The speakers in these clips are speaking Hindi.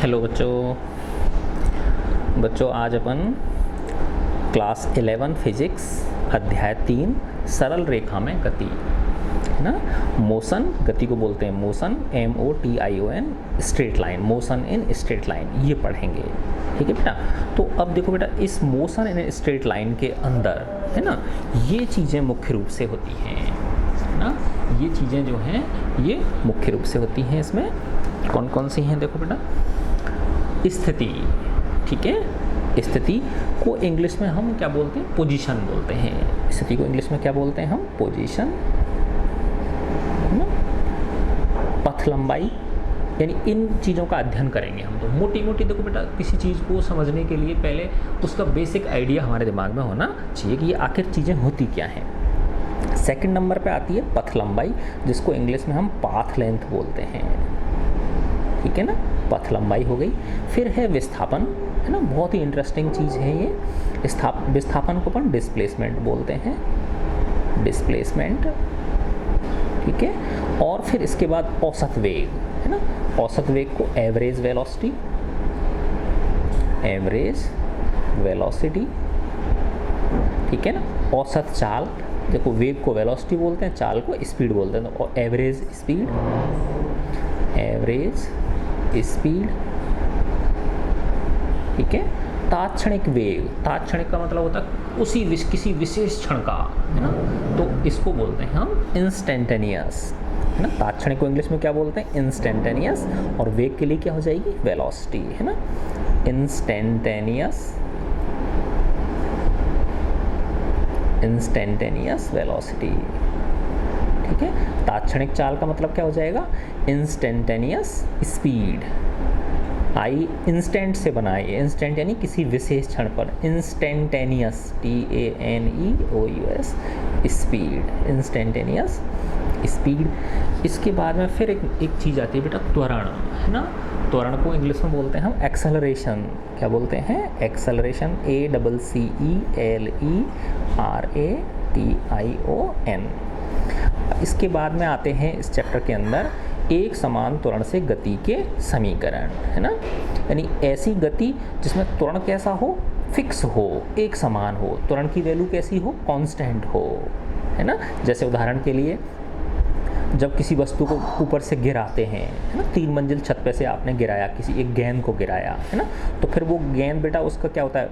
हेलो बच्चों आज अपन क्लास 11 फिजिक्स अध्याय 3 सरल रेखा में गति है ना। मोशन, गति को बोलते हैं motion, MOTION, straight line, motion in straight line, ये पढ़ेंगे। ठीक है बेटा। तो अब देखो बेटा, इस मोशन इन स्ट्रेट लाइन के अंदर है ना ये चीज़ें मुख्य रूप से होती हैं ना। ये चीज़ें जो हैं ये मुख्य रूप से होती हैं। इसमें कौन कौन सी हैं देखो बेटा। स्थिति, ठीक है, स्थिति को इंग्लिश में हम क्या बोलते हैं? पोजीशन बोलते हैं। स्थिति को इंग्लिश में क्या बोलते हैं हम? पोजीशन। पथ लंबाई, यानी इन चीज़ों का अध्ययन करेंगे हम। तो मोटी मोटी देखो बेटा, किसी चीज़ को समझने के लिए पहले उसका बेसिक आइडिया हमारे दिमाग में होना चाहिए कि ये आखिर चीज़ें होती क्या हैं। सेकंड नंबर पे आती है पथ लंबाई, जिसको इंग्लिश में हम पाथ लेंथ बोलते हैं। ठीक है ना, पथ लंबाई हो गई। फिर है विस्थापन, है ना, बहुत ही इंटरेस्टिंग चीज़ है ये। विस्थापन को अपन डिस्प्लेसमेंट बोलते हैं, डिस्प्लेसमेंट। ठीक है। और फिर इसके बाद औसत वेग, है ना, औसत वेग को एवरेज वेलोसिटी, एवरेज वेलोसिटी। ठीक है ना। औसत चाल, देखो वेग को वेलोसिटी बोलते हैं, चाल को स्पीड बोलते हैं। तो एवरेज स्पीड, एवरेज स्पीड। ठीक है। तात्क्षणिक वेग, तात्क्षणिक का मतलब होता है किसी विशेष क्षण का, है ना, तो इसको बोलते हैं हम इंस्टेंटेनियस, है ना। तात्क्षणिक को इंग्लिश में क्या बोलते हैं? इंस्टेंटेनियस। और वेग के लिए क्या हो जाएगी? वेलोसिटी, है ना, इंस्टेंटेनियस, इंस्टेंटेनियस वेलोसिटी। ठीक है। तात्क्षणिक चाल का मतलब क्या हो जाएगा? Instantaneous speed. आई इंस्टेंट से बनाए, इंस्टेंट यानी किसी विशेष क्षण पर, instantaneous, TANEOUS, speed, instantaneous speed. इसके बाद में फिर एक चीज़ आती है बेटा, त्वरण, है ना। त्वरण को इंग्लिश में बोलते हैं हम एक्सेलरेशन। क्या बोलते हैं? Acceleration, ACCELERATION। इसके बाद में आते हैं इस चैप्टर के अंदर एक समान त्वरण से गति के समीकरण, है ना। यानी ऐसी गति जिसमें त्वरण कैसा हो? फिक्स हो, एक समान हो। त्वरण की वैल्यू कैसी हो? कांस्टेंट हो, है ना। जैसे उदाहरण के लिए जब किसी वस्तु को ऊपर से गिराते हैं, है ना, 3 मंजिल छत पे से आपने गिराया, किसी एक गेंद को गिराया, है ना, तो फिर वो गेंद बेटा उसका क्या होता है?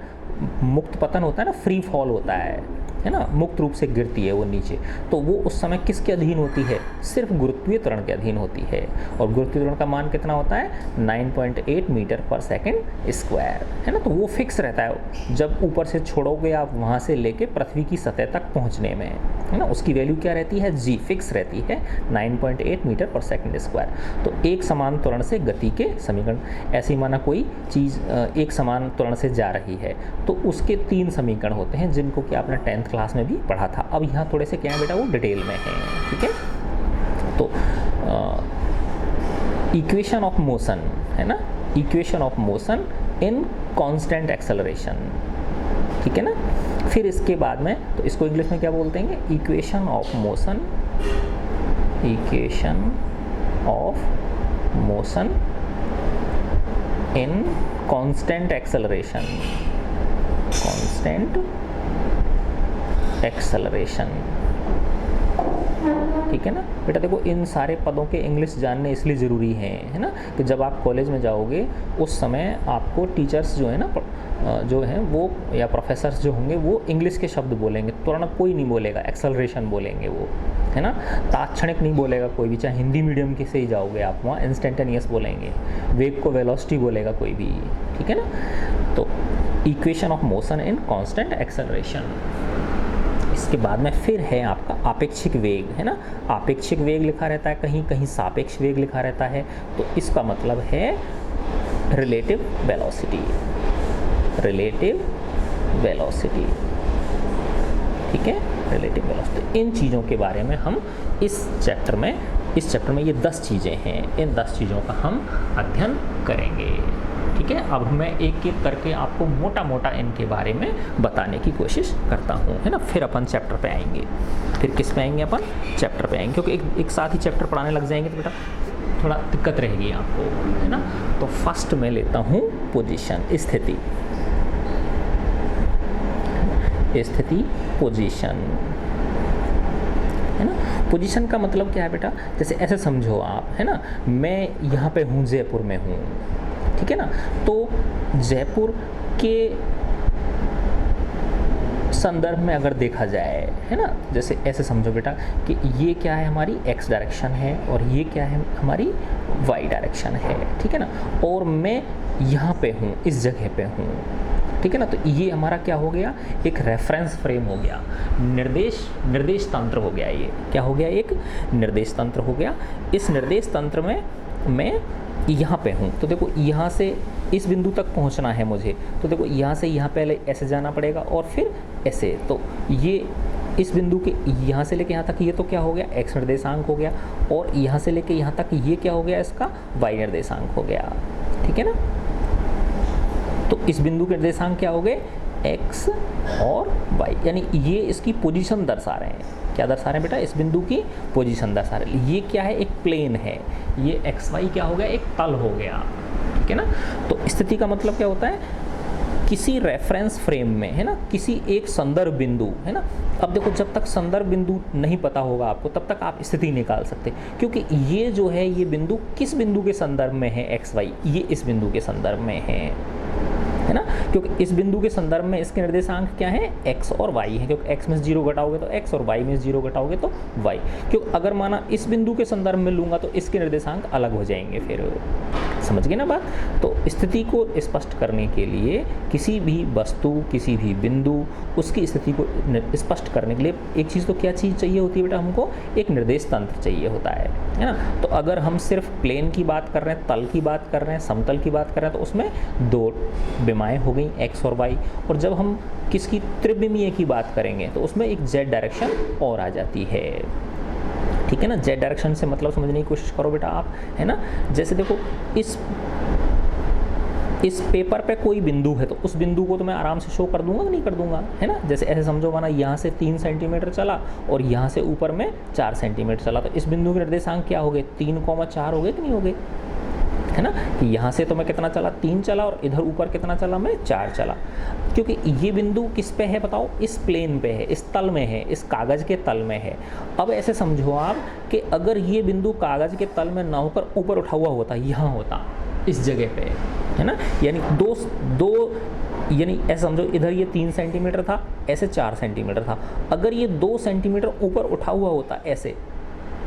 मुक्त पतन होता है ना, फ्री फॉल होता है ना, मुक्त रूप से गिरती है वो नीचे। तो वो उस समय किसके अधीन होती है? सिर्फ गुरुत्वीय त्वरण के अधीन होती है। और गुरुत्वीय त्वरण का मान कितना होता है? 9.8 मीटर पर सेकंड स्क्वायर, है ना। तो वो फिक्स रहता है जब ऊपर से छोड़ोगे आप, वहाँ से लेके पृथ्वी की सतह तक पहुँचने में, है ना, उसकी वैल्यू क्या रहती है? G फिक्स रहती है, 9.8 मीटर पर सेकंड स्क्वायर। तो एक समान त्वरण से गति के समीकरण, ऐसे ही माना कोई चीज़ एक समान त्वरण से जा रही है तो उसके 3 समीकरण होते हैं, जिनको कि आपने 10th क्लास में भी पढ़ा था। अब यहाँ थोड़े से क्या है बेटा, वो डिटेल में है। ठीक है। तो इक्वेशन ऑफ मोशन, है ना, equation of motion in constant acceleration. ठीक है ना। फिर इसके बाद में तो इसको इंग्लिश में क्या बोलते हैं? Equation of motion, equation of motion in constant acceleration, constant acceleration. ठीक है ना बेटा। देखो इन सारे पदों के इंग्लिश जानने इसलिए ज़रूरी हैं, है ना, कि जब आप कॉलेज में जाओगे उस समय आपको टीचर्स जो है ना, जो हैं वो, या प्रोफेसर्स जो होंगे वो इंग्लिश के शब्द बोलेंगे। त्वरण कोई नहीं बोलेगा, एक्सेलरेशन बोलेंगे वो, है ना। तात्क्षणिक नहीं बोलेगा कोई भी, चाहे हिंदी मीडियम के से ही जाओगे आप, वहाँ इंस्टेंटेनियस बोलेंगे। वेग को वेलोसिटी बोलेगा कोई भी। ठीक है ना। तो equation of motion in constant acceleration. इसके बाद में फिर है आपका आपेक्षिक वेग, है ना। आपेक्षिक वेग लिखा रहता है, कहीं कहीं सापेक्ष वेग लिखा रहता है। तो इसका मतलब है रिलेटिव वेलोसिटी, रिलेटिव वेलोसिटी। ठीक है, रिलेटिव वेलोसिटी। इन चीज़ों के बारे में हम इस चैप्टर में ये 10 चीज़ें हैं, इन 10 चीज़ों का हम अध्ययन करेंगे। ठीक है। अब मैं एक एक करके आपको मोटा मोटा इनके बारे में बताने की कोशिश करता हूँ, है ना। फिर अपन चैप्टर पे आएंगे। फिर किस पे आएंगे? अपन चैप्टर पे आएंगे, क्योंकि एक साथ ही चैप्टर पढ़ाने लग जाएंगे तो बेटा थोड़ा दिक्कत रहेगी आपको, है ना। तो फर्स्ट मैं लेता हूँ पोजीशन, स्थिति, स्थिति पोजीशन, है ना। पोजीशन का मतलब क्या है बेटा, जैसे ऐसे समझो आप, है ना, मैं यहाँ पे हूँ, जयपुर में हूँ, ठीक है ना। तो जयपुर के संदर्भ में अगर देखा जाए, है ना, जैसे ऐसे समझो बेटा कि ये क्या है, हमारी एक्स डायरेक्शन है और ये क्या है, हमारी वाई डायरेक्शन है, ठीक है ना। और मैं यहाँ पे हूँ, इस जगह पे हूँ, ठीक है ना। तो ये हमारा क्या हो गया, एक रेफरेंस फ्रेम हो गया, निर्देश तंत्र हो गया। ये क्या हो गया, एक निर्देश तंत्र हो गया। इस निर्देश तंत्र में मैं यहाँ पे हूँ, तो देखो यहाँ से इस बिंदु तक पहुँचना है मुझे, तो देखो यहाँ से यहाँ पहले ऐसे जाना पड़ेगा और फिर ऐसे। तो ये इस बिंदु के यहाँ से लेके यहाँ तक ये तो क्या हो गया, एक्स निर्देशांक हो गया, और यहाँ से लेके यहाँ तक ये क्या हो गया, इसका वाई निर्देशांक हो गया, ठीक है ना। तो इस बिंदु के निर्देशांक क्या हो गए, एक्स और वाई, यानी ये इसकी पोजीशन दर्शा रहे हैं। क्या दर्शा रहे हैं बेटा, इस बिंदु की पोजीशन दर्शा रहे हैं। ये क्या है, एक प्लेन है, ये एक्स वाई क्या हो गया, एक तल हो गया, ठीक है ना। तो स्थिति का मतलब क्या होता है, किसी रेफरेंस फ्रेम में, है ना, किसी एक संदर्भ बिंदु, है ना। अब देखो, जब तक संदर्भ बिंदु नहीं पता होगा आपको, तब तक आप स्थिति निकाल सकते, क्योंकि ये जो है, ये बिंदु किस बिंदु के संदर्भ में है, एक्स वाई, ये इस बिंदु के संदर्भ में है ना। क्योंकि इस बिंदु के संदर्भ में इसके निर्देशांक क्या है, x और y है, क्योंकि x में 0 घटाओगे तो x और y में 0 घटाओगे तो y। क्योंकि अगर माना इस बिंदु के संदर्भ में लूँगा तो इसके निर्देशांक अलग हो जाएंगे, फिर समझ गए ना बात। तो स्थिति को स्पष्ट करने के लिए किसी भी वस्तु, किसी भी बिंदु, उसकी स्थिति को स्पष्ट करने के लिए एक चीज़ तो क्या चीज़ चाहिए होती है बेटा, हमको एक निर्देश तंत्र चाहिए होता है ना। तो अगर हम सिर्फ प्लेन की बात कर रहे हैं, तल की बात कर रहे हैं, समतल की बात कर रहे हैं, तो उसमें दो विमाएँ हो गई, एक्स और वाई। और जब हम किसकी त्रिविमीय की बात करेंगे तो उसमें एक जेड डायरेक्शन और आ जाती है, ठीक है ना। जेड डायरेक्शन से मतलब समझने की कोशिश करो बेटा आप, है ना। जैसे देखो, इस पेपर पे कोई बिंदु है, तो उस बिंदु को तो मैं आराम से शो कर दूंगा कि नहीं कर दूंगा, है ना। जैसे ऐसे समझो, माना यहाँ से 3 सेंटीमीटर चला और यहाँ से ऊपर में 4 सेंटीमीटर चला, तो इस बिंदु के निर्देशांक क्या हो गए, 3,4 हो गए कि नहीं हो गए, है ना। कि यहाँ से तो मैं कितना चला, 3 चला, और इधर ऊपर कितना चला, मैं 4 चला। क्योंकि ये बिंदु किस पे है बताओ, इस प्लेन पे है, इस तल में है, इस कागज़ के तल में है। अब ऐसे समझो आप कि अगर ये बिंदु कागज़ के तल में ना होकर ऊपर उठा हुआ होता, यहाँ होता, इस जगह पे, है ना। यानी यानी ऐसे समझो, इधर ये 3 सेंटीमीटर था, ऐसे 4 सेंटीमीटर था। अगर ये 2 सेंटीमीटर ऊपर उठा हुआ होता, ऐसे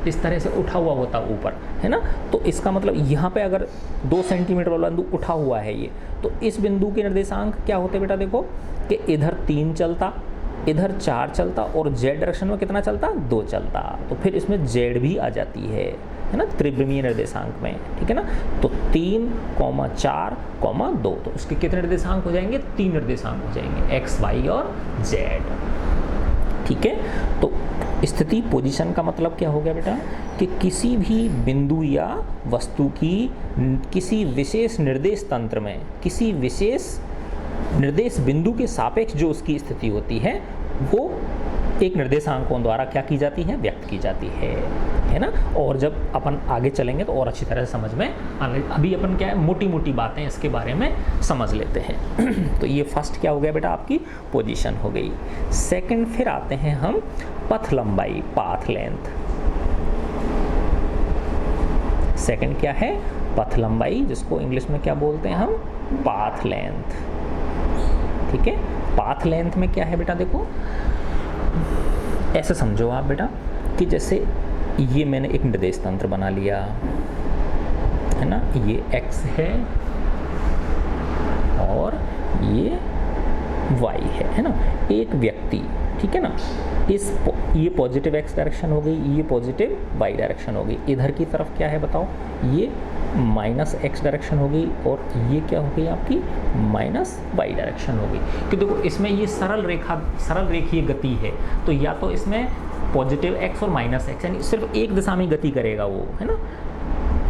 इस तरह से उठा हुआ होता ऊपर, है ना, तो इसका मतलब यहाँ पे अगर 2 सेंटीमीटर वाला बिंदु उठा हुआ है ये, तो इस बिंदु के निर्देशांक क्या होते बेटा, देखो कि इधर 3 चलता, इधर 4 चलता, और जेड डायरेक्शन में कितना चलता, 2 चलता। तो फिर इसमें जेड भी आ जाती है ना, त्रिविमीय निर्देशांक में, ठीक है ना। तो 3, 4, 2, तो उसके कितने निर्देशांक हो जाएंगे, 3 निर्देशांक हो जाएंगे, एक्स, वाई और जेड, ठीक है। तो स्थिति पोजीशन का मतलब क्या हो गया बेटा, कि किसी भी बिंदु या वस्तु की किसी विशेष निर्देश तंत्र में, किसी विशेष निर्देश बिंदु के सापेक्ष जो उसकी स्थिति होती है, वो एक निर्देशांकों द्वारा क्या की जाती है, व्यक्त की जाती है ना। और जब अपन आगे चलेंगे तो और अच्छी तरह से समझ में आने, अभी अपन क्या है, मोटी मोटी बातें इसके बारे में समझ लेते हैं। तो ये फर्स्ट क्या हो गया बेटा, आपकी पोजीशन हो गई। सेकंड फिर आते हैं हम पथ लंबाई, पाथ लेंथ। सेकंड क्या है, पथ लंबाई, जिसको इंग्लिश में क्या बोलते हैं हम, पाथ लेंथ, ठीक है। पाथ लेंथ में क्या है बेटा, देखो ऐसे समझो आप बेटा कि जैसे ये मैंने एक निर्देश तंत्र बना लिया, है ना, ये x है और ये y है ना, एक व्यक्ति, ठीक है ना, ये पॉजिटिव x डायरेक्शन हो गई, ये पॉजिटिव y डायरेक्शन हो गई, इधर की तरफ क्या है बताओ, ये माइनस x डायरेक्शन हो गई, और ये क्या हो गई आपकी माइनस y डायरेक्शन हो गई। कि देखो इसमें ये सरल रेखीय गति है, तो या तो इसमें पॉजिटिव x और माइनस x, यानी सिर्फ एक दिशा में गति करेगा वो, है ना।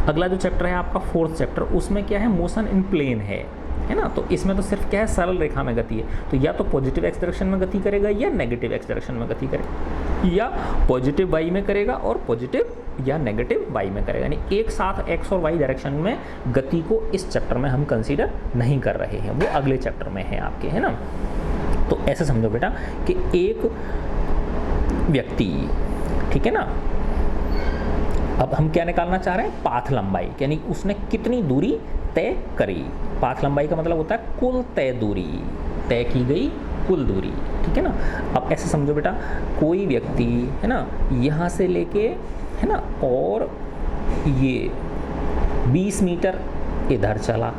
अगला जो चैप्टर है आपका 4th चैप्टर, उसमें क्या है, मोशन इन प्लेन है ना। तो इसमें तो सिर्फ क्या है, सरल रेखा में गति है, तो या तो पॉजिटिव x डायरेक्शन में गति करेगा या नेगेटिव x डायरेक्शन में गति करेगा। या पॉजिटिव वाई में करेगा और पॉजिटिव या नेगेटिव वाई में करेगा, यानी एक साथ एक्स और वाई डायरेक्शन में गति को इस चैप्टर में हम कंसीडर नहीं कर रहे हैं, वो अगले चैप्टर में है आपके, है ना। तो ऐसे समझो बेटा कि एक व्यक्ति, ठीक है ना, अब हम क्या निकालना चाह रहे हैं, पाथ लंबाई, यानी उसने कितनी दूरी तय करी। पाथ लंबाई का मतलब होता है कुल तय दूरी, तय की गई कुल दूरी, ठीक है ना। अब ऐसे समझो बेटा, कोई व्यक्ति, है ना, यहाँ से लेके, है ना, और ये 20 मीटर इधर चला,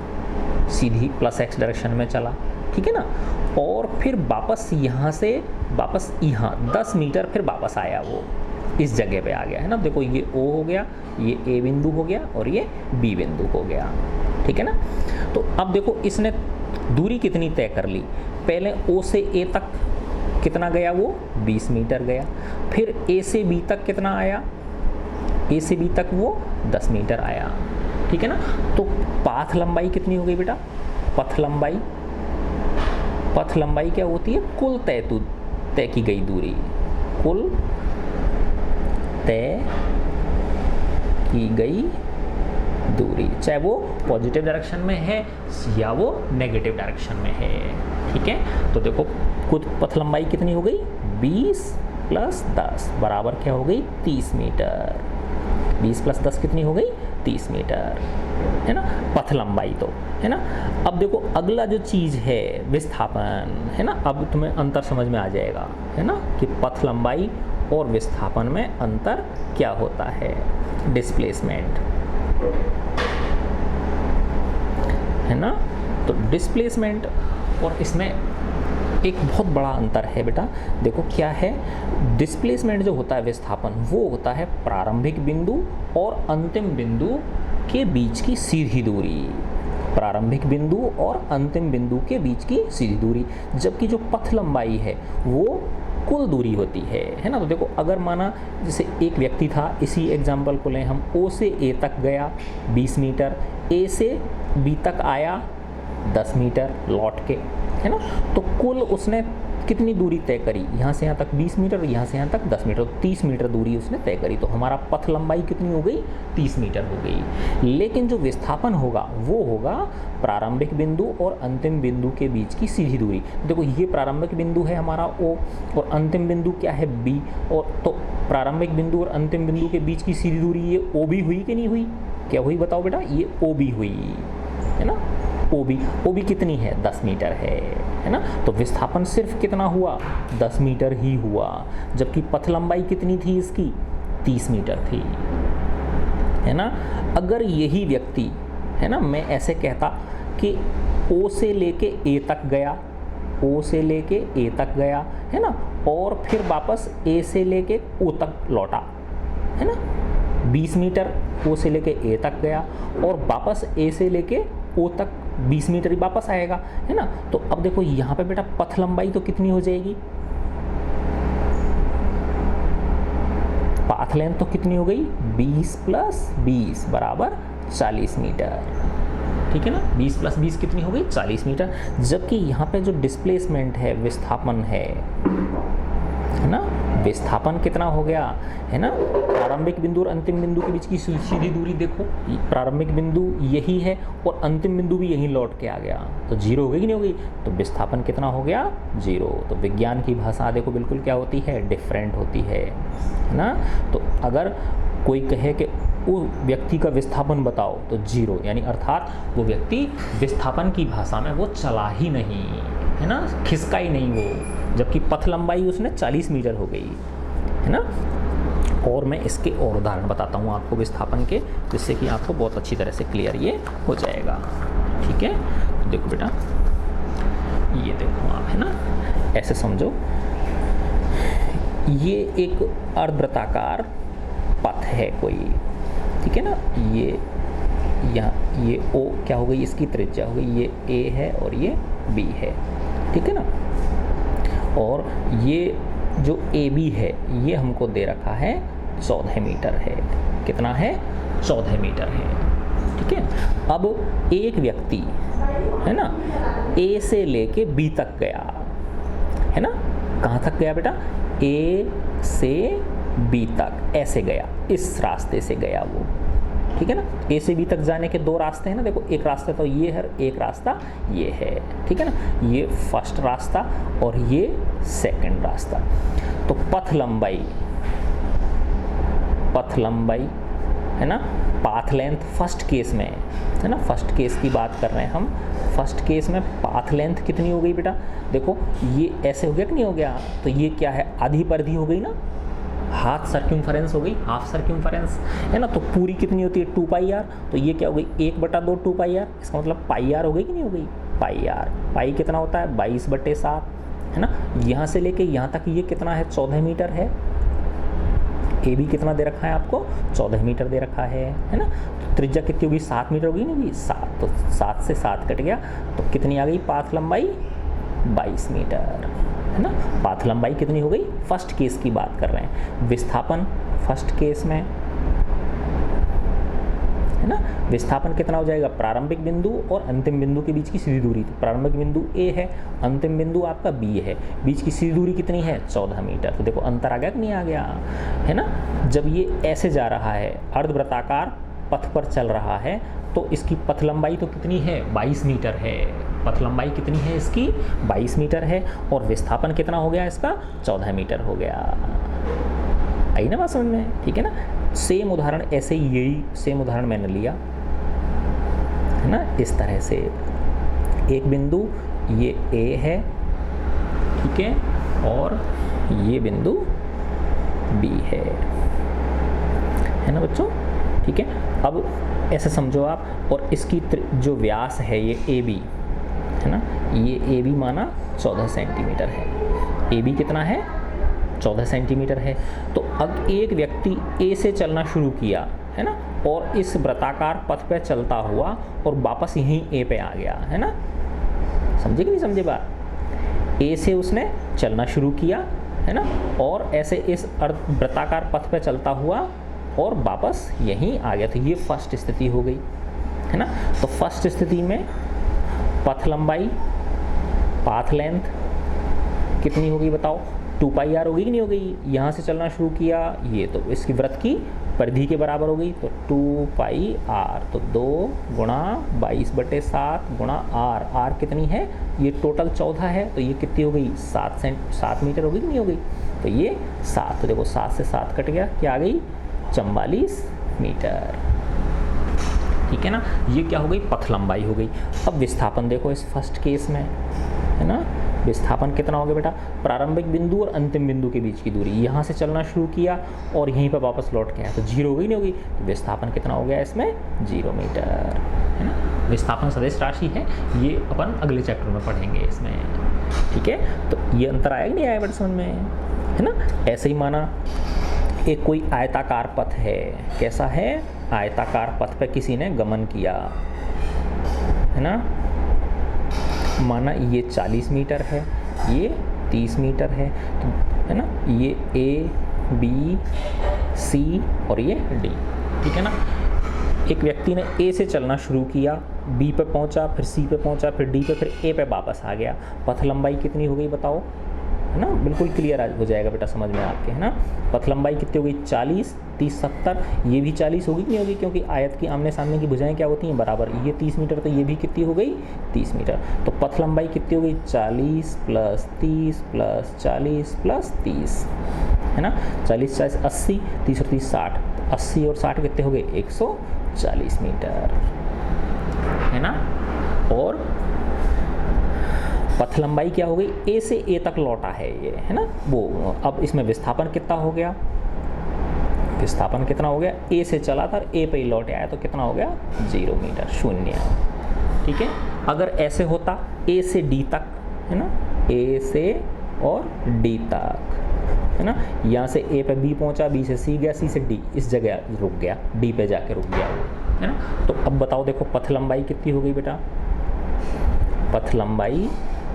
सीधी प्लस एक्स डायरेक्शन में चला, ठीक है ना, और फिर वापस यहाँ से वापस यहाँ 10 मीटर फिर वापस आया, वो इस जगह पे आ गया, है ना। देखो ये O हो गया, ये A बिंदु हो गया और ये B बिंदु हो गया, ठीक है ना। तो अब देखो इसने दूरी कितनी तय कर ली, पहले O से A तक कितना गया, वो 20 मीटर गया, फिर A से B तक कितना आया, A से B तक वो 10 मीटर आया, ठीक है ना। तो पाथ लंबाई कितनी हो गई बेटा, पथ लंबाई क्या होती है, कुल तय की गई दूरी, कुल तय की गई दूरी, चाहे वो पॉजिटिव डायरेक्शन में है या वो नेगेटिव डायरेक्शन में है, ठीक है। तो देखो कुल पथ लंबाई कितनी हो गई, 20 + 10 बराबर क्या हो गई, 30 मीटर। 20 + 10 कितनी हो गई, 30 मीटर, है ना, पथ लंबाई तो, है ना। अब देखो अगला जो चीज़ है विस्थापन, है ना, अब तुम्हें अंतर समझ में आ जाएगा, है ना, कि पथ लंबाई और विस्थापन में अंतर क्या होता है, डिस्प्लेसमेंट, है ना। तो डिस्प्लेसमेंट और इसमें एक बहुत बड़ा अंतर है बेटा। देखो क्या है, डिस्प्लेसमेंट जो होता है विस्थापन, वो होता है प्रारंभिक बिंदु और अंतिम बिंदु के बीच की सीधी दूरी, प्रारंभिक बिंदु और अंतिम बिंदु के बीच की सीधी दूरी, जबकि जो पथ लंबाई है वो कुल दूरी होती है ना। तो देखो अगर माना जैसे एक व्यक्ति था, इसी एग्जाम्पल को लें हम, O से A तक गया 20 मीटर, A से B तक आया 10 मीटर लौट के, है ना। तो कुल उसने कितनी दूरी तय करी, यहाँ से यहाँ तक 20 मीटर, यहाँ से यहाँ तक 10 मीटर, 30 मीटर दूरी उसने तय करी। तो हमारा पथ लंबाई कितनी हो गई, 30 मीटर हो गई। लेकिन जो विस्थापन होगा वो होगा प्रारंभिक बिंदु और अंतिम बिंदु के बीच की सीधी दूरी। देखो ये प्रारंभिक बिंदु है हमारा O और अंतिम बिंदु क्या है B, और तो प्रारंभिक बिंदु और अंतिम बिंदु के बीच की सीधी दूरी ये OB हुई कि नहीं हुई, क्या हुई बताओ बेटा, ये OB हुई, है ना। OB कितनी है, 10 मीटर है ना। तो विस्थापन सिर्फ कितना हुआ, 10 मीटर ही हुआ, जबकि पथ लंबाई कितनी थी इसकी, 30 मीटर थी, है ना। अगर यही व्यक्ति, है ना, मैं ऐसे कहता कि O से लेके A तक गया, O से लेके A तक गया, है ना, और फिर वापस A से लेके O तक लौटा, है ना, 20 मीटर O से लेके A तक गया और वापस A से लेके O तक 20 मीटर ही वापस आएगा, है ना। तो अब देखो यहाँ पे बेटा पथ लंबाई तो कितनी हो जाएगी, पाथ लेंथ तो कितनी हो गई, 20 + 20 बराबर 40 मीटर, ठीक है ना। 20 + 20 कितनी हो गई, 40 मीटर। जबकि यहाँ पे जो डिस्प्लेसमेंट है, विस्थापन है ना, विस्थापन कितना हो गया, है ना। प्रारंभिक बिंदु और अंतिम बिंदु के बीच की सीधी दूरी देखो, प्रारंभिक बिंदु यही है और अंतिम बिंदु भी यहीं लौट के आ गया, तो 0 हो गई कि नहीं हो गई। तो विस्थापन कितना हो गया, 0। तो विज्ञान की भाषा देखो बिल्कुल क्या होती है, डिफरेंट होती है ना। तो अगर कोई कहे कि वो व्यक्ति का विस्थापन बताओ तो 0, यानी अर्थात वो व्यक्ति विस्थापन की भाषा में वो चला ही नहीं, है ना, खिसका ही नहीं वो, जबकि पथ लंबाई उसने 40 मीटर हो गई, है ना। और मैं इसके और उदाहरण बताता हूँ आपको विस्थापन के, जिससे कि आपको बहुत अच्छी तरह से क्लियर ये हो जाएगा, ठीक है। तो देखो बेटा, ये देखो आप, है ना, ऐसे समझो, ये एक अर्धवृत्ताकार पथ है कोई, ठीक है ना। ये यहाँ ये O क्या हो गई, इसकी त्रिज्या हो गई, ये A है और ये B है, ठीक है ना। और ये जो AB है ये हमको दे रखा है 14 मीटर है, कितना है, 14 मीटर है, ठीक है। अब एक व्यक्ति, है ना, A से लेके B तक गया, है ना, कहाँ तक गया बेटा, A से बी तक ऐसे गया, इस रास्ते से गया वो, ठीक है ना। ए से बी तक जाने के दो रास्ते हैं ना, देखो एक रास्ता तो ये है, एक रास्ता ये है, ठीक है ना। ये फर्स्ट रास्ता और ये सेकंड रास्ता। तो पथ लंबाई है ना, पाथ लेंथ फर्स्ट केस में है ना, फर्स्ट केस की बात कर रहे हैं हम। फर्स्ट केस में पाथ लेंथ कितनी हो गई बेटा, देखो ये ऐसे हो गया कि नहीं हो गया, तो ये क्या है, आधी परिधि हो गई ना, हाफ सर्क्यूम्फरेंस हो गई, हाफ सर्क्यूम्फरेंस है ना। तो पूरी कितनी होती है 2πr, तो ये क्या हो गई 1/2 2πr, इसका मतलब πr हो गई कि नहीं हो गई, πr। पाई कितना होता है 22/7 है ना। यहाँ से लेके यहाँ तक ये कितना है 14 मीटर है। ए बी कितना दे रखा है आपको 14 मीटर दे रखा है ना। तो त्रिज्या कितनी होगी 7 मीटर होगी, नहीं 7, तो 7 से 7 कट गया, तो कितनी आ गई पाथ लंबाई 22 मीटर है ना। पाथ लंबाई कितनी हो गई, फर्स्ट केस की बात कर रहे हैं। विस्थापन फर्स्ट केस में है ना, विस्थापन कितना हो जाएगा, प्रारंभिक बिंदु और अंतिम बिंदु के बीच की सीधी दूरी थी, प्रारंभिक बिंदु ए है, अंतिम बिंदु आपका बी है, बीच की सीधी दूरी कितनी है 14 मीटर। तो देखो अंतर आ गया कि नहीं आ गया, है ना। जब ये ऐसे जा रहा है, अर्धवृत्ताकार पथ पर चल रहा है, तो इसकी पथ लंबाई तो कितनी है 22 मीटर है, पथ लंबाई कितनी है इसकी 22 मीटर है, और विस्थापन कितना हो गया इसका 14 मीटर हो गया। आई ना बात समझ में, ठीक है ना। सेम उदाहरण ऐसे ही, यही सेम उदाहरण मैंने लिया है ना, इस तरह से एक बिंदु ये ए है, ठीक है, और ये बिंदु बी है ना बच्चों, ठीक है। अब ऐसे समझो आप, और इसकी जो व्यास है ये ए बी है ना, ये ए बी माना 14 सेंटीमीटर है, ए बी कितना है 14 सेंटीमीटर है। तो अब एक व्यक्ति ए से चलना शुरू किया है ना, और इस वृत्ताकार पथ पे चलता हुआ और वापस यहीं ए पे आ गया है ना, समझे कि नहीं समझे बात। ए से उसने चलना शुरू किया है ना, और ऐसे इस वृत्ताकार पथ पे चलता हुआ और वापस यहीं आ गया, तो ये फर्स्ट स्थिति हो गई है ना। तो फर्स्ट स्थिति में पथ लंबाई पाथ लेंथ कितनी होगी बताओ, 2πr होगी कि नहीं हो गई। यहाँ से चलना शुरू किया ये, तो इसकी वृत्त की परिधि के बराबर हो गई, तो 2πr, तो 2 गुणा 22/7 गुणा r कितनी है, ये टोटल 14 है, तो ये कितनी हो गई 7 मीटर होगी कि नहीं हो गई, तो ये 7, तो देखो 7 से 7 कट गया, क्या आ गई 44 मीटर, ठीक है ना। ये क्या हो गई पथ लंबाई हो गई। अब विस्थापन देखो इस फर्स्ट केस में है ना, विस्थापन कितना हो गया बेटा, प्रारंभिक बिंदु और अंतिम बिंदु के बीच की दूरी, यहाँ से चलना शुरू किया और यहीं पर वापस लौट के आया, तो 0 हो गई नहीं होगी, तो विस्थापन कितना हो गया इसमें 0 मीटर है ना। विस्थापन सदिश राशि है, ये अपन अगले चैप्टर में पढ़ेंगे इसमें, ठीक है। तो ये अंतर आया कि नहीं आया बेटा समझ में है ना। ऐसे ही माना एक कोई आयताकार पथ है, कैसा है आयताकार पथ पर किसी ने गमन किया है ना, माना ये 40 मीटर है, ये 30 मीटर है ना, ये ए बी सी और ये डी, ठीक है ना। एक व्यक्ति ने ए से चलना शुरू किया, बी पे पहुंचा, फिर सी पे पहुंचा, फिर डी पे, फिर ए पे वापस आ गया, पथ लंबाई कितनी हो गई बताओ है ना, बिल्कुल क्लियर हो जाएगा बेटा समझ में आपके है ना। पथ लंबाई कितनी हो गई 40, 30, 70, ये भी 40 होगी कि नहीं होगी, क्योंकि आयत की आमने सामने की भुजाएं क्या होती हैं बराबर, ये 30 मीटर, तो ये भी कितनी हो गई 30 मीटर। तो पथ लंबाई कितनी हो गई 40 + 30 + 40 + 30 है ना, 40 40 80, 30 और 30 60, 80 और 60 कितने हो गए 140 मीटर है ना। और पथ लंबाई क्या हो गई, ए से ए तक लौटा है ये है ना वो। अब इसमें विस्थापन कितना हो गया, विस्थापन कितना हो गया, ए से चला था ए पे ही लौट आया, तो कितना हो गया 0 मीटर, 0, ठीक है। अगर ऐसे होता ए से डी तक है ना, ए से और डी तक है ना, यहाँ से ए पे बी पहुँचा, बी से सी गया, सी से डी, इस जगह रुक गया, डी पे जाके रुक गया वो है ना। तो अब बताओ देखो पथ लंबाई कितनी हो गई बेटा, पथ लंबाई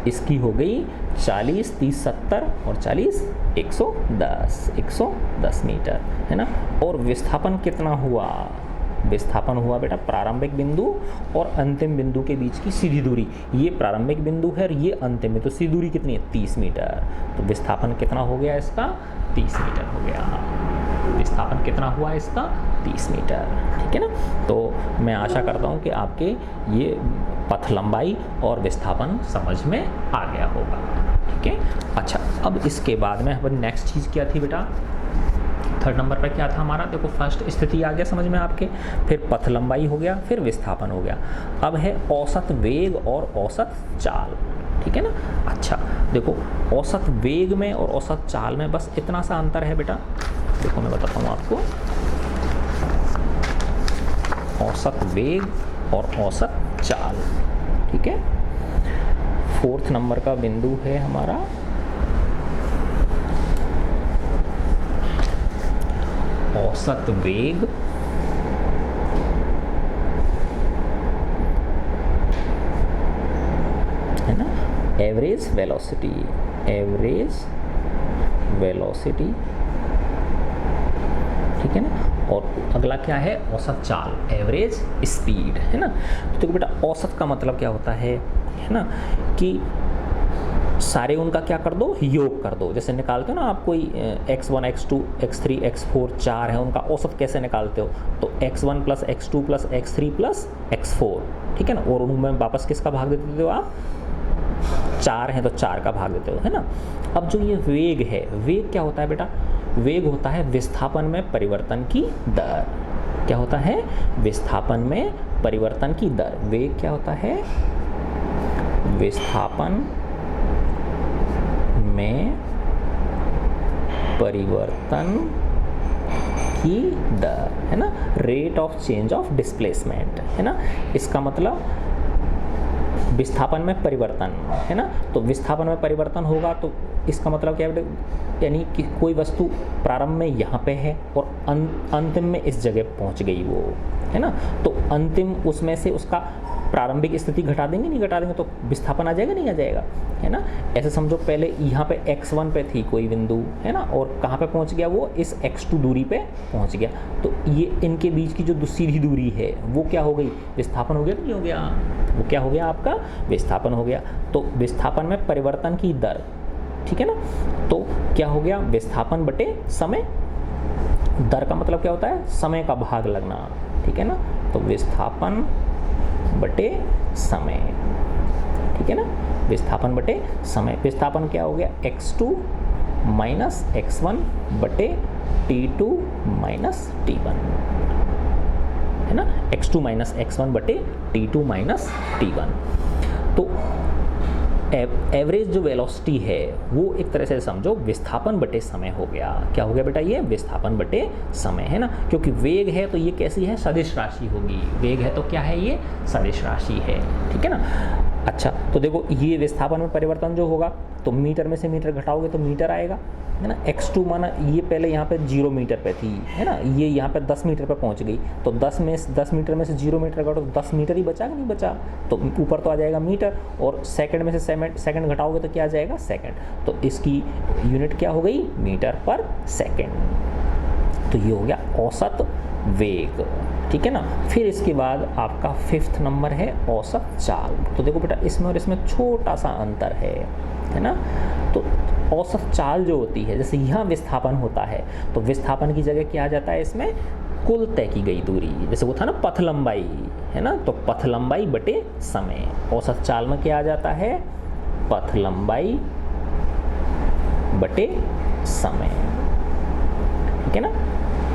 इसकी हो गई 40, 30, 70 और 40 110 मीटर है ना। और विस्थापन कितना हुआ, विस्थापन हुआ बेटा प्रारंभिक बिंदु और अंतिम बिंदु के बीच की सीधी दूरी, ये प्रारंभिक बिंदु है और ये अंतिम है, तो सीधी दूरी कितनी है 30 मीटर। तो विस्थापन कितना हो गया इसका 30 मीटर हो गया। विस्थापन कितना हुआ इसका 30 मीटर, ठीक है ना। तो मैं आशा करता हूँ कि आपके ये पथ लंबाई और विस्थापन समझ में आ गया होगा, ठीक है। अच्छा, अब इसके बाद में हमारी नेक्स्ट चीज़ क्या थी बेटा, थर्ड नंबर पर क्या था हमारा, देखो फर्स्ट स्थिति आ गया समझ में आपके, फिर पथ लंबाई हो गया, फिर विस्थापन हो गया। अब है औसत वेग और औसत चाल, ठीक है ना। अच्छा देखो, औसत वेग में और औसत चाल में बस इतना सा अंतर है बेटा, देखो मैं बताता हूँ आपको। औसत वेग और औसत चाल, ठीक है। फोर्थ नंबर का बिंदु है हमारा औसत वेग है ना, एवरेज वेलोसिटी, एवरेज वेलोसिटी, ठीक है ना। और अगला क्या है औसत चाल, एवरेज स्पीड, है ना। तो देखो बेटा औसत का मतलब क्या होता है ना, कि सारे उनका क्या कर दो, योग कर दो। जैसे निकालते हो ना आप कोई x1 x2 x3 x4 चार है, उनका औसत कैसे निकालते हो, तो x1 plus x2 plus x3 plus x4, ठीक है ना। और उनमें वापस किसका भाग देते हो आप, चार हैं तो चार का भाग देते हो, है ना। अब जो ये वेग है, वेग क्या होता है बेटा, वेग होता है विस्थापन में परिवर्तन की दर। क्या होता है, विस्थापन में परिवर्तन की दर। वेग क्या होता है, विस्थापन में परिवर्तन की दर, है ना, rate of change of displacement, है ना। इसका मतलब विस्थापन में परिवर्तन, है ना। तो विस्थापन में परिवर्तन होगा तो इसका मतलब क्या है, यानी कि कोई वस्तु प्रारंभ में यहाँ पे है और अंतिम में इस जगह पहुँच गई वो, है ना। तो अंतिम उसमें से उसका प्रारंभिक स्थिति घटा देंगे, नहीं घटा देंगे तो विस्थापन आ जाएगा, नहीं आ जाएगा, है ना। ऐसे समझो पहले यहाँ पे x1 पे थी कोई बिंदु, है ना, और कहाँ पे पहुँच गया वो, इस x2 दूरी पे पहुँच गया, तो ये इनके बीच की जो सीधी दूरी है वो क्या हो गई, विस्थापन हो गया, नहीं हो गया, वो क्या हो गया आपका विस्थापन हो गया। तो विस्थापन में परिवर्तन की दर, ठीक है ना। तो क्या हो गया, विस्थापन बटे समय, दर का मतलब क्या होता है, समय का भाग लगना, ठीक है ना। तो विस्थापन बटे समय, ठीक है ना, विस्थापन बटे समय। विस्थापन क्या हो गया, x2 माइनस x1 बटे t2 माइनस t1, है ना, x2 माइनस x1 बटे t2 माइनस t1। तो एवरेज जो वेलोसिटी है वो एक तरह से समझो विस्थापन बटे समय हो गया। क्या हो गया बेटा, ये विस्थापन बटे समय, है ना। क्योंकि वेग है तो ये कैसी है, सदिश राशि होगी। वेग है तो क्या है, ये सदिश राशि है, ठीक है ना। अच्छा तो देखो ये विस्थापन में परिवर्तन जो होगा तो मीटर में से मीटर घटाओगे तो मीटर आएगा, है ना। x2 माना ये पहले यहाँ पे 0 मीटर पे थी, है ना, ये यहाँ पे 10 मीटर पे पहुँच गई, तो 10 मीटर में से 0 मीटर घटाओ तो 10 मीटर ही बचा कि नहीं बचा, तो ऊपर तो आ जाएगा मीटर, और सेकंड में से सेकंड घटाओगे तो क्या आ जाएगा, सेकंड। तो इसकी यूनिट क्या हो गई, मीटर पर सेकंड। तो ये हो गया औसत वेग, ठीक है ना। फिर इसके बाद आपका फिफ्थ नंबर है औसत चाल। तो देखो बेटा इसमें और इसमें छोटा सा अंतर है ना। तो औसत चाल जो होती है, जैसे यहाँ विस्थापन होता है तो विस्थापन की जगह क्या आ जाता है इसमें, कुल तय की गई दूरी। जैसे वो था ना पथ लंबाई, है ना, तो पथ लंबाई बटे समय। औसत चाल में क्या आ जाता है, पथ लंबाई बटे समय, ठीक है ना।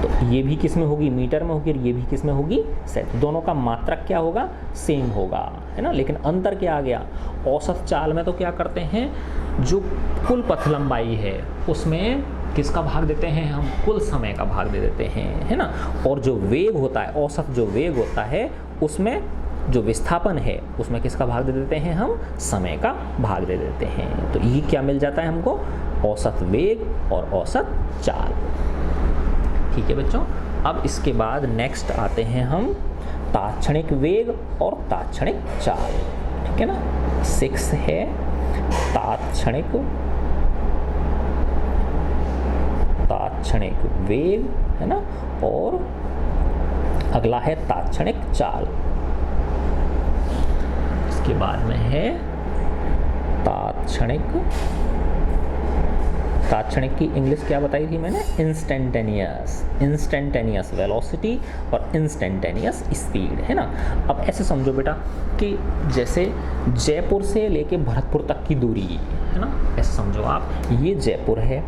तो ये भी किस में होगी, मीटर में होगी, और ये भी किस में होगी, सेंट। दोनों का मात्रक क्या होगा, सेम होगा, है ना। लेकिन अंतर क्या आ गया, औसत चाल में तो क्या करते हैं, जो कुल पथ लंबाई है उसमें किसका भाग देते हैं हम, कुल समय का भाग दे देते हैं, है ना। और जो वेग होता है, औसत जो वेग होता है उसमें जो विस्थापन है उसमें किसका भाग दे देते हैं हम, समय का भाग दे देते हैं। तो ये क्या मिल जाता है हमको, औसत वेग और औसत चाल। ठीक है बच्चों, अब इसके बाद नेक्स्ट आते हैं हम तात्क्षणिक वेग और तात्क्षणिक चाल, ठीक है ना। 6 है तात्क्षणिक वेग, है ना, और अगला है तात्क्षणिक चाल, इसके बाद में है तात्क्षणिक की इंग्लिश क्या बताई थी मैंने, इंस्टेंटेनियस वेलोसिटी और इंस्टेंटेनियस स्पीड, है ना। अब ऐसे समझो बेटा कि जैसे जयपुर से लेके भरतपुर तक की दूरी, है ना, ऐसे समझो आप, ये जयपुर है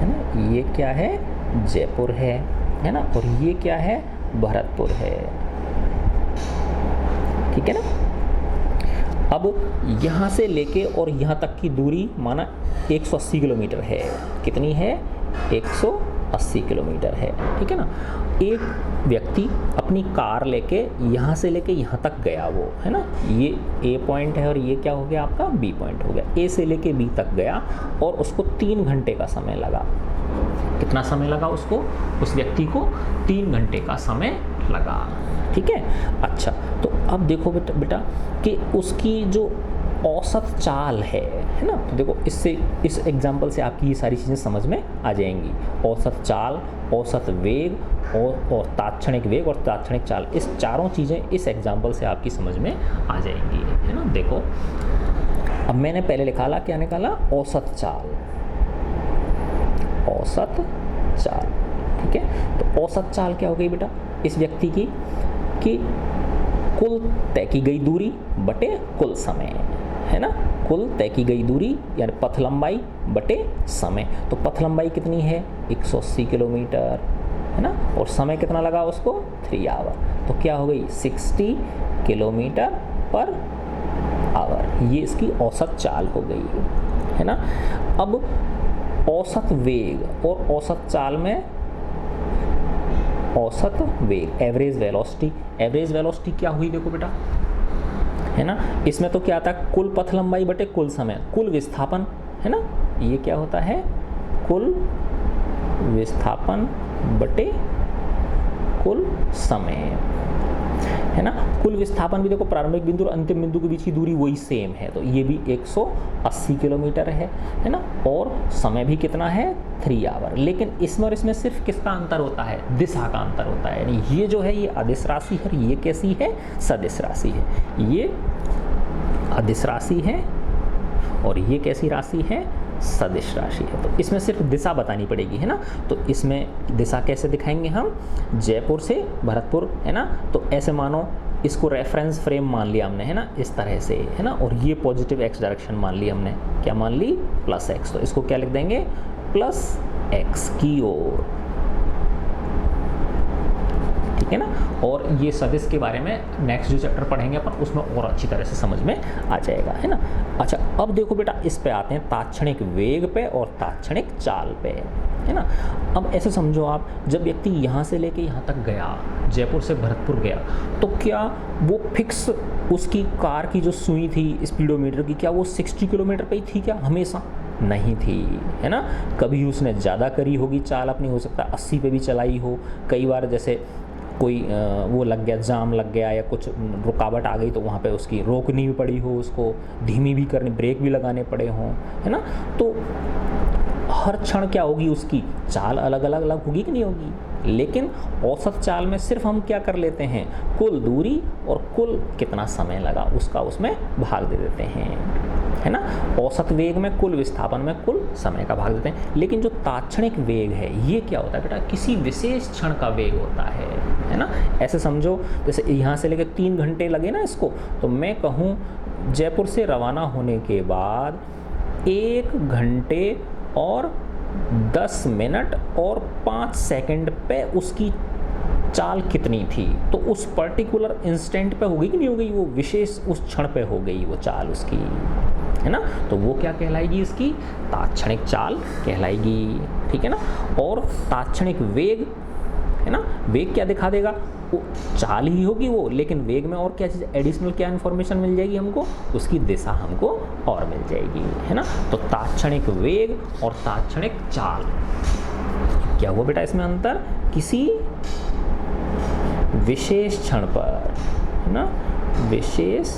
ना, ये क्या है, जयपुर है ना, और ये क्या है, भरतपुर है, ठीक है ना। अब यहाँ से लेके और यहाँ तक की दूरी माना 180 किलोमीटर है, कितनी है, 180 किलोमीटर है, ठीक है ना। एक व्यक्ति अपनी कार लेके यहाँ से लेके यहाँ तक गया, वो है ना, ये ए पॉइंट है और ये क्या हो गया आपका, बी पॉइंट हो गया, ए से लेके बी तक गया और उसको 3 घंटे का समय लगा। कितना समय लगा उसको, उस व्यक्ति को 3 घंटे का समय लगा, ठीक है। अच्छा, तो अब देखो बेटा कि उसकी जो औसत चाल है ना, तो देखो इससे, इस एग्जाम्पल से आपकी ये सारी चीज़ें समझ में आ जाएंगी। औसत चाल, औसत वेग और तात्क्षणिक वेग और तात्क्षणिक चाल, इस चारों चीज़ें इस एग्जाम्पल से आपकी समझ में आ जाएंगी, है ना। देखो अब मैंने पहले निकाला, क्या निकाला, औसत चाल, औसत चाल, ठीक है। तो औसत चाल क्या हो गई बेटा इस व्यक्ति की, कि कुल तय की गई दूरी बटे कुल समय, है ना, कुल तय की गई दूरी यानी पथ लंबाई बटे समय। तो पथ लंबाई कितनी है, 180 किलोमीटर, है ना, और समय कितना लगा उसको, 3 आवर, तो क्या हो गई, 60 किलोमीटर पर आवर, ये इसकी औसत चाल हो गई, है ना। अब औसत वेग और औसत चाल में, औसत वेग, एवरेज वेलोसिटी क्या हुई, देखो बेटा, है ना, इसमें तो क्या आता है, कुल पथ लंबाई बटे कुल समय, कुल विस्थापन, है ना, ये क्या होता है, कुल विस्थापन बटे कुल समय, है ना। कुल विस्थापन भी देखो प्रारंभिक बिंदु और अंतिम बिंदु के बीच की दूरी वही सेम है, तो ये भी 180 किलोमीटर है ना, और समय भी कितना है, 3 आवर। लेकिन इसमें और इसमें सिर्फ किसका अंतर होता है, दिशा का अंतर होता है, यानी ये जो है ये अदिश राशि है, ये कैसी है, सदिश राशि है, ये अदिश राशि है और ये कैसी राशि है, सदिश राशि है। तो इसमें सिर्फ दिशा बतानी पड़ेगी, है ना। तो इसमें दिशा कैसे दिखाएंगे हम, जयपुर से भरतपुर, है ना, तो ऐसे मानो इसको रेफरेंस फ्रेम मान लिया हमने, है ना, इस तरह से, है ना, और ये पॉजिटिव एक्स डायरेक्शन मान ली हमने, क्या मान ली, +x, तो इसको क्या लिख देंगे, +x की ओर, ठीक है ना। और ये सदिश के बारे में नेक्स्ट जो चैप्टर पढ़ेंगे अपन, उसमें और अच्छी तरह से समझ में आ जाएगा, है ना। अच्छा, अब देखो बेटा इस पे आते हैं तात्क्षणिक वेग पे और तात्क्षणिक चाल पे, है ना। अब ऐसे समझो आप, जब व्यक्ति यहाँ से लेके यहाँ तक गया, जयपुर से भरतपुर गया, तो क्या वो फिक्स उसकी कार की जो सुई थी स्पीडोमीटर की, क्या वो 60 किलोमीटर पे ही थी क्या हमेशा, नहीं थी, है ना। कभी उसने ज़्यादा करी होगी चाल अपनी, हो सकता है 80 पे भी चलाई हो, कई बार जैसे कोई वो लग गया, जाम लग गया या कुछ रुकावट आ गई तो वहाँ पे उसकी रोकनी भी पड़ी हो, उसको धीमी भी करनी, ब्रेक भी लगाने पड़े हों, है ना। तो हर क्षण क्या होगी, उसकी चाल अलग अलग होगी कि नहीं होगी। लेकिन औसत चाल में सिर्फ हम क्या कर लेते हैं, कुल दूरी और कुल कितना समय लगा उसका उसमें भाग दे देते हैं, है ना। औसत वेग में कुल विस्थापन में कुल समय का भाग देते हैं। लेकिन जो तात्क्षणिक वेग है, ये क्या होता है बेटा, किसी विशेष क्षण का वेग होता है ना। ऐसे समझो जैसे यहाँ से लेकर 3 घंटे लगे ना इसको, तो मैं कहूँ जयपुर से रवाना होने के बाद 1 घंटे और 10 मिनट और 5 सेकंड पे उसकी चाल कितनी थी, तो उस पर्टिकुलर इंस्टेंट पे हो गई कि नहीं हो गई, वो विशेष उस क्षण पे हो गई वो चाल उसकी, है ना। तो वो क्या कहलाएगी, इसकी तात्क्षणिक चाल कहलाएगी, ठीक है ना। और तात्क्षणिक वेग, है ना, वेग क्या दिखा देगा, वो चाल ही होगी वो, लेकिन वेग में और क्या चीज़ एडिशनल क्या इन्फॉर्मेशन मिल जाएगी हमको, उसकी दिशा हमको और मिल जाएगी, है ना। तो तात्क्षणिक वेग और तात्क्षणिक चाल क्या हुआ बेटा इसमें अंतर, किसी विशेष क्षण पर, है ना, विशेष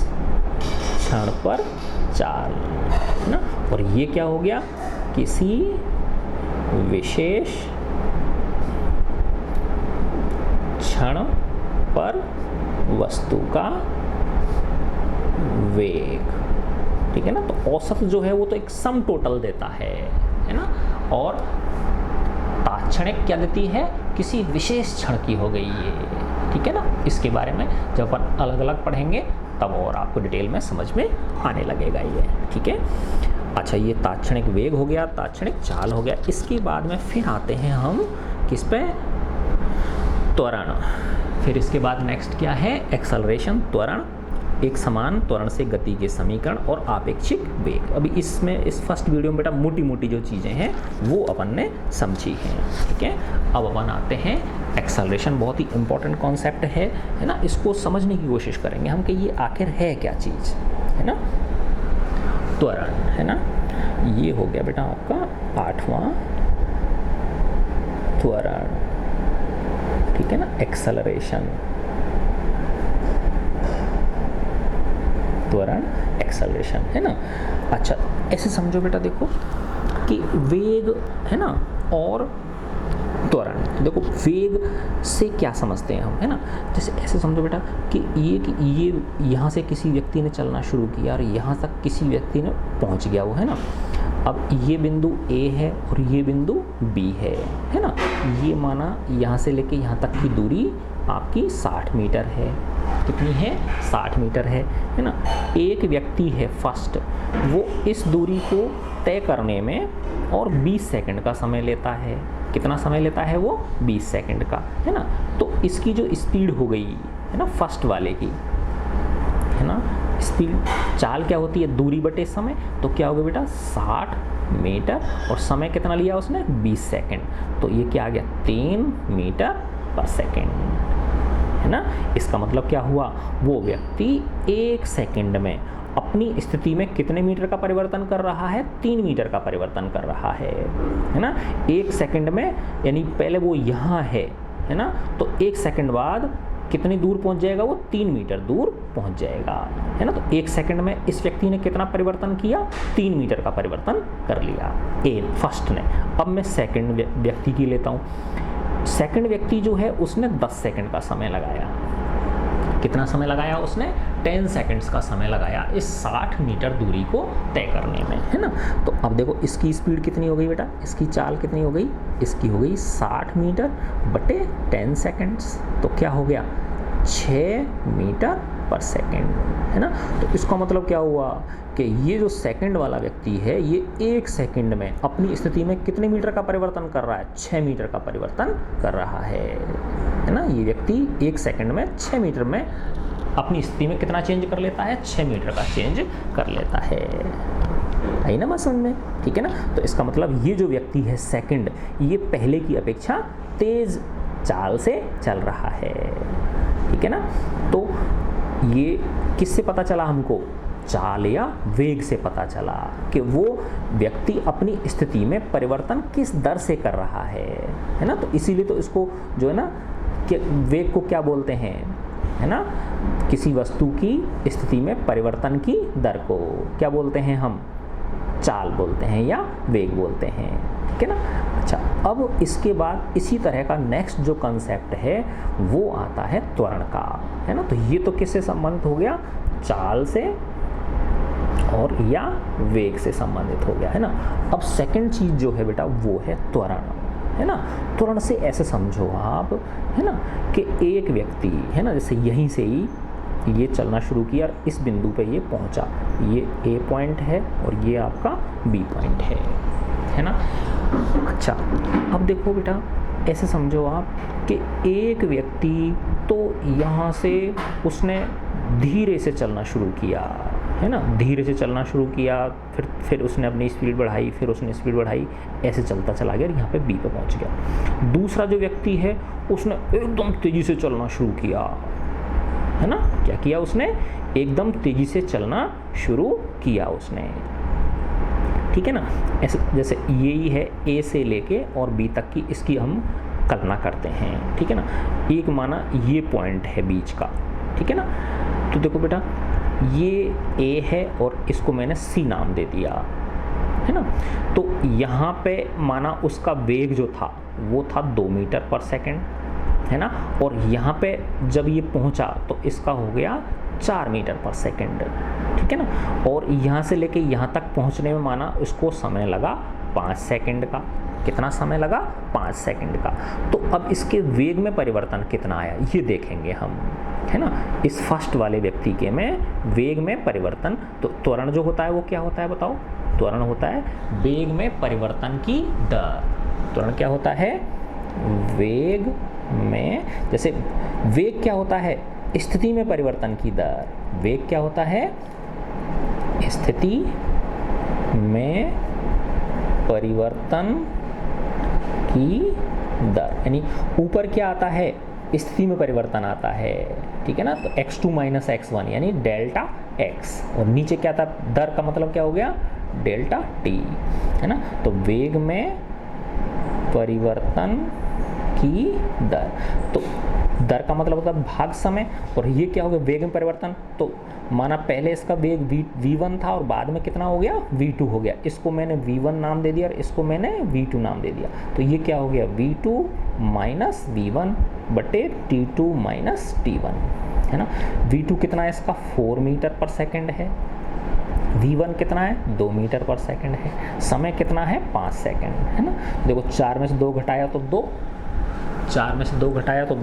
क्षण पर चाल, है ना। और ये क्या हो गया, किसी विशेष क्षण पर वस्तु का वेग, ठीक है ना। तो औसत जो है वो तो एक सम टोटल देता है ना। और तात्क्षणिक क्या देती है, किसी विशेष क्षण की हो गई ये, ठीक है ना। इसके बारे में जब अपन अलग अलग पढ़ेंगे तब और आपको डिटेल में समझ में आने लगेगा ये, ठीक है। अच्छा, ये तात्क्षणिक वेग हो गया, तात्क्षणिक चाल हो गया। इसके बाद में फिर आते हैं हम किस पे, त्वरण। फिर इसके बाद नेक्स्ट क्या है, एक्सेलरेशन, त्वरण। एक समान त्वरण से गति के समीकरण और आपेक्षिक वेग। अभी इसमें इस फर्स्ट वीडियो में बेटा मोटी मोटी जो चीज़ें हैं वो अपन ने समझी हैं, ठीक है। अब अपन आते हैं एक्सेलरेशन, बहुत ही इंपॉर्टेंट कॉन्सेप्ट है ना। इसको समझने की कोशिश करेंगे हम कि ये आखिर है क्या चीज़, है ना। त्वरण, है ना, ये हो गया बेटा आपका 8वां त्वरण, ठीक है ना। एक्सेलरेशन, त्वरण, एक्सेलरेशन, है ना। अच्छा, ऐसे समझो बेटा, देखो कि वेग, है ना, और त्वरण। देखो वेग से क्या समझते हैं हम, है ना। जैसे ऐसे समझो बेटा कि ये यहाँ से किसी व्यक्ति ने चलना शुरू किया और यहाँ तक किसी व्यक्ति ने पहुँच गया वो, है ना। अब ये बिंदु A है और ये बिंदु B है ना। ये माना यहाँ से लेके यहाँ तक की दूरी आपकी 60 मीटर है। कितनी है, 60 मीटर है ना। एक व्यक्ति है फर्स्ट, वो इस दूरी को तय करने में और 20 सेकंड का समय लेता है। कितना समय लेता है वो, 20 सेकंड का, है ना। तो इसकी जो स्पीड हो गई, है ना, फर्स्ट वाले की, है ना, स्पीड, चाल क्या होती है, दूरी बटे समय। तो क्या होगा बेटा, 60 मीटर और समय कितना लिया उसने, 20 सेकंड। तो ये क्या आ गया, 3 मीटर पर सेकंड, है ना। इसका मतलब क्या हुआ, वो व्यक्ति 1 सेकंड में अपनी स्थिति में कितने मीटर का परिवर्तन कर रहा है, 3 मीटर का परिवर्तन कर रहा है ना। 1 सेकंड में, यानी पहले वो यहाँ है ना, तो 1 सेकंड बाद कितनी दूर पहुंच जाएगा वो, 3 मीटर दूर पहुंच जाएगा, है ना। तो 1 सेकंड में इस व्यक्ति ने कितना परिवर्तन किया, 3 मीटर का परिवर्तन कर लिया फर्स्ट ने। अब मैं सेकंड व्यक्ति की लेता हूँ। सेकंड व्यक्ति जो है उसने 10 सेकंड का समय लगाया। कितना समय लगाया उसने, 10 सेकंड्स का समय लगाया इस 60 मीटर दूरी को तय करने में, है ना। तो अब देखो इसकी स्पीड कितनी हो गई बेटा, इसकी चाल कितनी हो गई, इसकी हो गई 60 मीटर बटे 10 सेकंड्स। तो क्या हो गया, 6 मीटर पर सेकंड, है ना। तो इसका मतलब क्या हुआ कि ये जो सेकंड वाला व्यक्ति है ये 1 सेकंड में अपनी स्थिति में कितने मीटर का परिवर्तन कर रहा है, 6 मीटर का परिवर्तन कर रहा है ना। ये व्यक्ति 1 सेकंड में 6 मीटर में अपनी स्थिति में कितना चेंज कर लेता है, 6 मीटर का चेंज कर लेता है। आई ना बात समझ में, ठीक है ना। तो इसका मतलब ये जो व्यक्ति है सेकंड, ये पहले की अपेक्षा तेज चाल से चल रहा है, ठीक है ना। तो ये किससे पता चला हमको, चाल या वेग से पता चला कि वो व्यक्ति अपनी स्थिति में परिवर्तन किस दर से कर रहा है ना। तो इसीलिए तो इसको जो है ना कि वेग को क्या बोलते हैं, है ना, किसी वस्तु की स्थिति में परिवर्तन की दर को क्या बोलते हैं हम, चाल बोलते हैं या वेग बोलते हैं, ठीक है ना। अच्छा, अब इसके बाद इसी तरह का नेक्स्ट जो कंसेप्ट है वो आता है त्वरण का, है ना। तो ये तो किससे संबंधित हो गया, चाल से और या वेग से संबंधित हो गया, है ना। अब सेकंड चीज जो है बेटा वो है त्वरण, है ना। त्वरण से ऐसे समझो आप, है ना, कि एक व्यक्ति, है ना, जैसे यहीं से ही ये चलना शुरू किया और इस बिंदु पे ये पहुंचा, ये A पॉइंट है और ये आपका B पॉइंट है ना। अच्छा, अब देखो बेटा ऐसे समझो आप कि एक व्यक्ति तो यहाँ से उसने धीरे से चलना शुरू किया, है ना, धीरे से चलना शुरू किया, फिर उसने अपनी स्पीड बढ़ाई, फिर उसने स्पीड बढ़ाई, ऐसे चलता चला गया और यहाँ पे B पे पहुँच गया। दूसरा जो व्यक्ति है उसने एकदम तेज़ी से चलना शुरू किया, है ना, क्या किया उसने, एकदम तेज़ी से चलना शुरू किया उसने, ठीक है ना। ऐसे जैसे यही है A से लेके और B तक की, इसकी हम कल्पना करते हैं, ठीक है ना। एक माना ये पॉइंट है बीच का, ठीक है ना। तो देखो बेटा ये A है और इसको मैंने C नाम दे दिया, है ना। तो यहाँ पे माना उसका वेग जो था वो था 2 मीटर पर सेकंड, है ना। और यहाँ पे जब ये पहुँचा तो इसका हो गया 4 मीटर पर सेकेंड, ठीक है ना। और यहाँ से लेके यहाँ तक पहुँचने में माना इसको समय लगा 5 सेकेंड का। कितना समय लगा? 5 सेकेंड का। तो अब इसके वेग में परिवर्तन कितना आया ये देखेंगे हम, है ना। इस फर्स्ट वाले व्यक्ति के में वेग में परिवर्तन, तो त्वरण जो होता है वो क्या होता है बताओ? त्वरण होता है वेग में परिवर्तन की दर। त्वरण क्या होता है? वेग में, जैसे वेग क्या होता है? स्थिति में परिवर्तन की दर। वेग क्या होता है? स्थिति में परिवर्तन की दर। यानी ऊपर क्या आता है? स्थिति में परिवर्तन आता है, ठीक है ना। तो x2 माइनस x1 यानी डेल्टा x, और नीचे क्या था? दर का मतलब क्या हो गया? डेल्टा t, है ना। तो वेग में परिवर्तन की दर, तो दर का मतलब होता है भाग समय, और ये क्या हो गया? वेग में परिवर्तन। तो माना पहले इसका वेग v1 था और बाद में कितना हो गया? v2 हो गया। इसको मैंने v1 नाम दे दिया और इसको मैंने v2 नाम दे दिया। तो ये क्या हो गया? v2 माइनस v1 बटे t2 माइनस t1, है ना। v2 कितना है इसका? 4 मीटर पर सेकेंड है। v1 कितना है? 2 मीटर पर सेकेंड है। समय कितना है? 5 सेकेंड, है ना। देखो 4 में से 2 घटाया तो 2, 4 में से 2 घटाया तो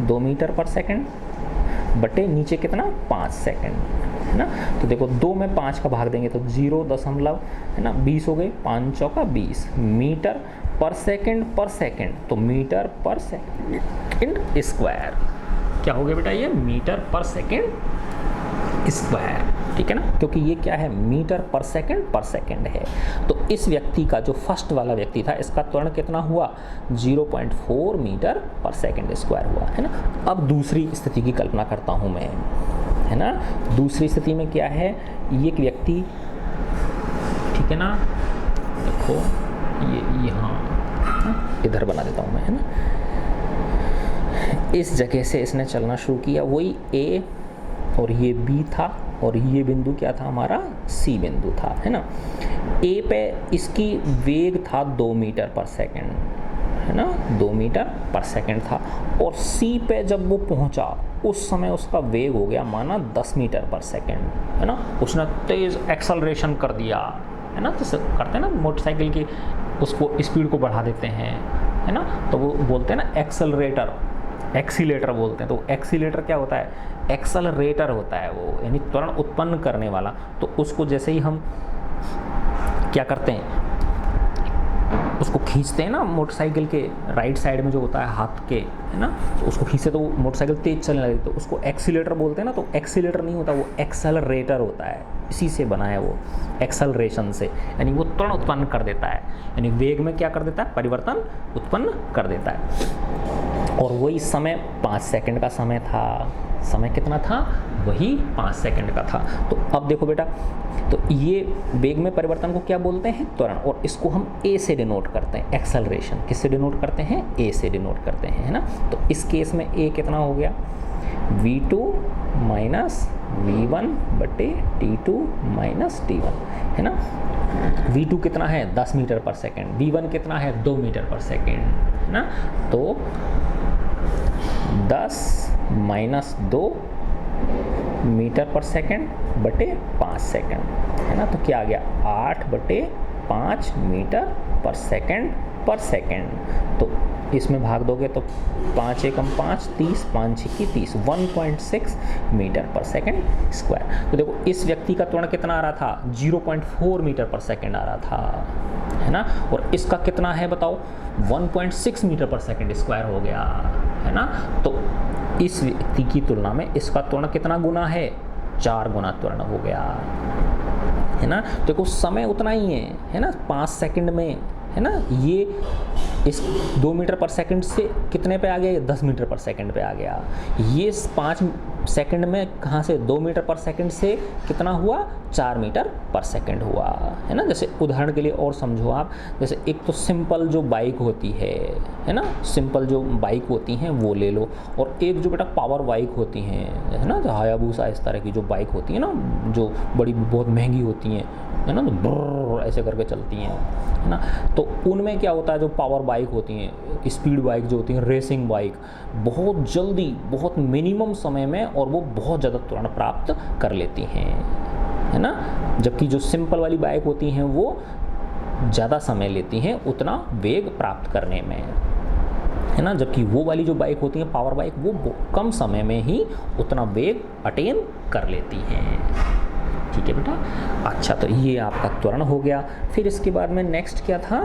2 मीटर पर सेकेंड बटे नीचे कितना? 5 सेकेंड, है ना। तो देखो 2 में 5 का भाग देंगे तो 0 दशमलव, है ना, 20 हो गए। 5 चौका 20 मीटर पर सेकेंड, तो मीटर पर सेकेंड स्क्वायर। क्या हो गया बेटा? ये मीटर पर सेकेंड स्क्वायर, ठीक है ना, क्योंकि ये क्या है? मीटर पर सेकेंड है। तो इस व्यक्ति का, जो फर्स्ट वाला व्यक्ति था, इसका त्वरण कितना हुआ? 0.4 मीटर पर सेकेंड स्क्वायर हुआ, है ना। अब दूसरी स्थिति की कल्पना करता हूँ मैं, है ना। दूसरी स्थिति में क्या है? ये एक व्यक्ति, ठीक है ना, देखो ये यहाँ इधर बना देता हूँ मैं, है ना। इस जगह से इसने चलना शुरू किया, वही A और ये B था, और ये बिंदु क्या था? हमारा C बिंदु था, है ना। A पे इसकी वेग था 2 मीटर पर सेकेंड, है ना, 2 मीटर पर सेकेंड था। और C पे जब वो पहुंचा उस समय उसका वेग हो गया माना 10 मीटर पर सेकेंड, है ना। उसने तेज एक्सेलरेशन कर दिया, है ना। तो करते हैं ना मोटरसाइकिल की, उसको स्पीड को बढ़ा देते हैं, है ना। तो वो बोलते हैं ना एक्सीलेटर बोलते हैं। तो एक्सीलेटर क्या होता है? एक्सेलरेटर होता है वो, यानी त्वरण उत्पन्न करने वाला। तो उसको जैसे ही हम क्या करते हैं, उसको खींचते हैं ना, मोटरसाइकिल के राइट साइड में जो होता है हाथ के, है ना, तो उसको खींचते तो मोटरसाइकिल तेज चलने लगती, तो उसको एक्सीलेटर बोलते हैं ना। तो एक्सीलेटर नहीं होता, वो एक्सेलरेटर होता है, इसी से बना है वो, एक्सेलरेशन से, यानी वो त्वरण उत्पन्न कर देता है, यानी वेग में क्या कर देता है? परिवर्तन उत्पन्न कर देता है। और वही समय 5 सेकंड का समय था। समय कितना था? वही 5 सेकंड का था। तो अब देखो बेटा, तो ये वेग में परिवर्तन को क्या बोलते हैं? त्वरण। और इसको हम a से डिनोट करते हैं, एक्सेलरेशन। किससे डिनोट करते हैं? a से डिनोट करते हैं, है ना। तो इस केस में a कितना हो गया? v2 माइनस v1 बटे t2 माइनस t1, है ना। v2 कितना है? 10 मीटर पर सेकेंड। v1 कितना है? 2 मीटर पर सेकेंड, है ना। तो 10 माइनस 2 मीटर पर सेकेंड बटे 5 सेकेंड, है ना। तो क्या आ गया? 8 बटे 5 मीटर पर सेकेंड। तो इसमें भाग दोगे तो 5 एकम 5, 30, 5 छिक्की 30, 1.6 मीटर पर सेकेंड स्क्वायर। तो देखो इस व्यक्ति का त्वरण कितना आ रहा था? 0.4 मीटर पर सेकेंड आ रहा था, है ना। और इसका कितना है बताओ? 1.6 मीटर पर सेकेंड स्क्वायर हो गया, है ना। तो इस व्यक्ति की तुलना में इसका त्वरण कितना गुना है? 4 गुना त्वरण हो गया, है ना। देखो समय उतना ही है ना, 5 सेकंड में, है ना। ये इस 2 मीटर पर सेकंड से कितने पे आ गया? 10 मीटर पर सेकंड पे आ गया। ये 5 सेकंड में कहाँ से? 2 मीटर पर सेकंड से कितना हुआ? 4 मीटर पर सेकंड हुआ, है ना। जैसे उदाहरण के लिए और समझो आप, जैसे एक तो सिंपल जो बाइक होती है ना, सिंपल जो बाइक होती हैं वो ले लो, और एक जो बेटा पावर बाइक होती हैं, है ना, जो हायाबुसा इस तरह की जो बाइक होती है ना, जो बड़ी बहुत महंगी होती हैं, है ना, तो ब्रर ऐसे करके चलती हैं, है ना। तो उनमें क्या होता है, जो पावर बाइक होती हैं, स्पीड बाइक जो होती हैं, रेसिंग बाइक, बहुत जल्दी, बहुत मिनिमम समय में और वो बहुत ज़्यादा त्वरण प्राप्त कर लेती हैं, है ना। जबकि जो सिंपल वाली बाइक होती हैं वो ज़्यादा समय लेती हैं उतना वेग प्राप्त करने में, है ना। जबकि वो वाली जो बाइक होती है पावर बाइक, वो कम समय में ही उतना वेग अटेन कर लेती हैं। ठीक है बेटा। अच्छा, तो ये आपका त्वरण हो गया। फिर इसके बाद में नेक्स्ट क्या था,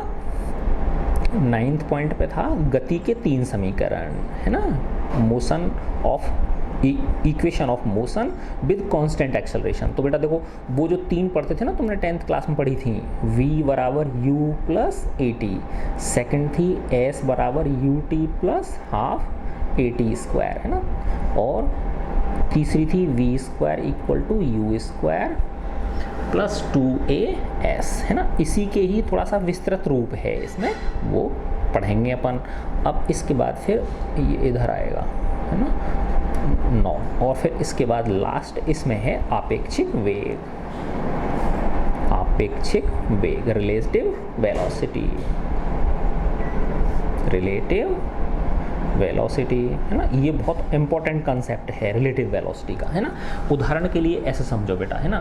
9th पॉइंट पे था गति के 3 समीकरण, है ना। Motion of equation of motion with constant acceleration. तो बेटा देखो, वो जो 3 पढ़ते थे ना तुमने 10th क्लास में पढ़ी थी, v बराबर u plus a t, second थी s बराबर u t plus half a t square, है ना। और तीसरी थी v square equal to u square plus 2as, है ना। इसी के ही थोड़ा सा विस्तृत रूप है इसमें, वो पढ़ेंगे अपन। अब इसके बाद फिर ये इधर आएगा, है ना, 9। और फिर इसके बाद लास्ट इसमें है आपेक्षिक वेग, आपेक्षिक वेग, रिलेटिव वेलोसिटी, रिलेटिव वेलोसिटी, है ना। ये बहुत इंपॉर्टेंट कंसेप्ट है रिलेटिव वेलोसिटी का, है ना। उदाहरण के लिए ऐसे समझो बेटा, है ना,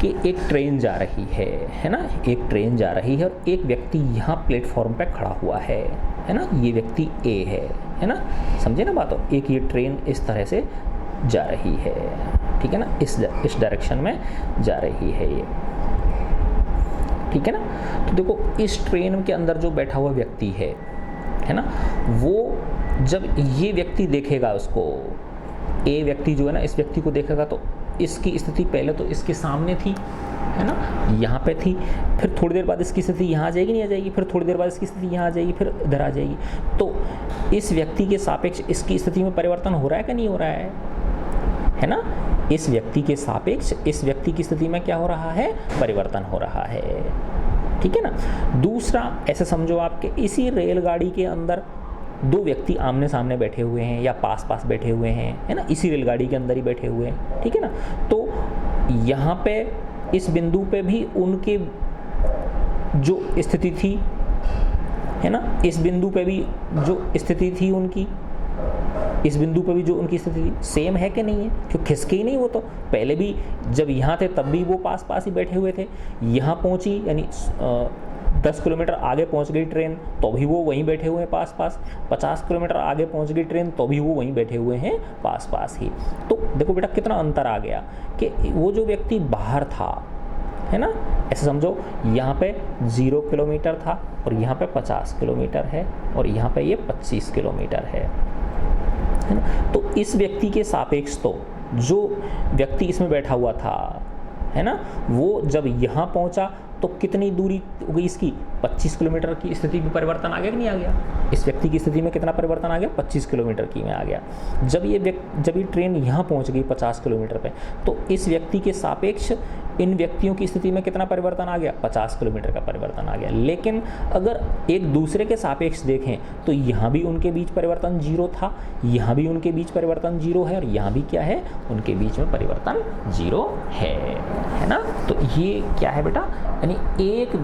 कि एक ट्रेन जा रही है ना, एक ट्रेन जा रही है और एक व्यक्ति यहाँ प्लेटफॉर्म पे खड़ा हुआ है ना। ये व्यक्ति ए है ना, समझे ना बात। और एक ये ट्रेन इस तरह से जा रही है, ठीक है ना, इस डायरेक्शन में जा रही है ये, ठीक है ना। तो देखो, इस ट्रेन के अंदर जो बैठा हुआ व्यक्ति है ना, वो जब ये व्यक्ति देखेगा उसको, ए व्यक्ति जो है ना, इस व्यक्ति को देखेगा तो इसकी स्थिति पहले तो इसके सामने थी, है ना, यहाँ पे थी। फिर थोड़ी देर बाद इसकी स्थिति यहाँ आ जाएगी, नहीं आ जाएगी, फिर थोड़ी देर बाद इसकी स्थिति यहाँ आ जाएगी, फिर इधर आ जाएगी। तो इस व्यक्ति के सापेक्ष इसकी स्थिति में परिवर्तन हो रहा है कि नहीं हो रहा है ना। इस व्यक्ति के सापेक्ष इस व्यक्ति की स्थिति में क्या हो रहा है, परिवर्तन हो रहा है, ठीक है ना। दूसरा ऐसे समझो, आपके इसी रेलगाड़ी के अंदर 2 व्यक्ति आमने सामने बैठे हुए हैं या पास पास बैठे हुए हैं, है ना, इसी रेलगाड़ी के अंदर ही बैठे हुए हैं, ठीक है ना। तो यहाँ पे इस बिंदु पे भी उनके जो स्थिति थी, है ना, इस बिंदु पे भी जो स्थिति थी उनकी, इस बिंदु पे भी जो उनकी स्थिति सेम है कि नहीं है, क्यों खिसके ही नहीं। वो तो पहले भी जब यहाँ थे तब भी वो पास पास ही बैठे हुए थे, यहाँ पहुँची यानी 10 किलोमीटर आगे पहुंच गई ट्रेन तो भी वो वहीं बैठे हुए हैं पास पास, 50 किलोमीटर आगे पहुंच गई ट्रेन तो भी वो वहीं बैठे हुए हैं पास पास ही। तो देखो बेटा कितना अंतर आ गया कि वो जो व्यक्ति बाहर था, है ना, ऐसे समझो यहाँ पे 0 किलोमीटर था और यहाँ पे 50 किलोमीटर है और यहाँ पे ये 25 किलोमीटर है ना। तो इस व्यक्ति के सापेक्ष तो जो व्यक्ति इसमें बैठा हुआ था, है ना, वो जब यहाँ पहुँचा तो कितनी दूरी हो गई इसकी, 25 किलोमीटर की स्थिति में परिवर्तन आ गया कि नहीं आ गया। इस व्यक्ति की स्थिति में कितना परिवर्तन आ गया, 25 किलोमीटर की में आ गया। जब ये ट्रेन यहाँ पहुँच गई 50 किलोमीटर पे, तो इस व्यक्ति के सापेक्ष इन व्यक्तियों की स्थिति में कितना परिवर्तन आ गया, 50 किलोमीटर का परिवर्तन आ गया। लेकिन अगर एक दूसरे के सापेक्ष देखें तो यहाँ भी उनके बीच परिवर्तन 0 था, यहाँ भी उनके बीच परिवर्तन 0 है और यहाँ भी क्या है, उनके बीच में परिवर्तन 0 है ना। तो ये क्या है बेटा, यानी एक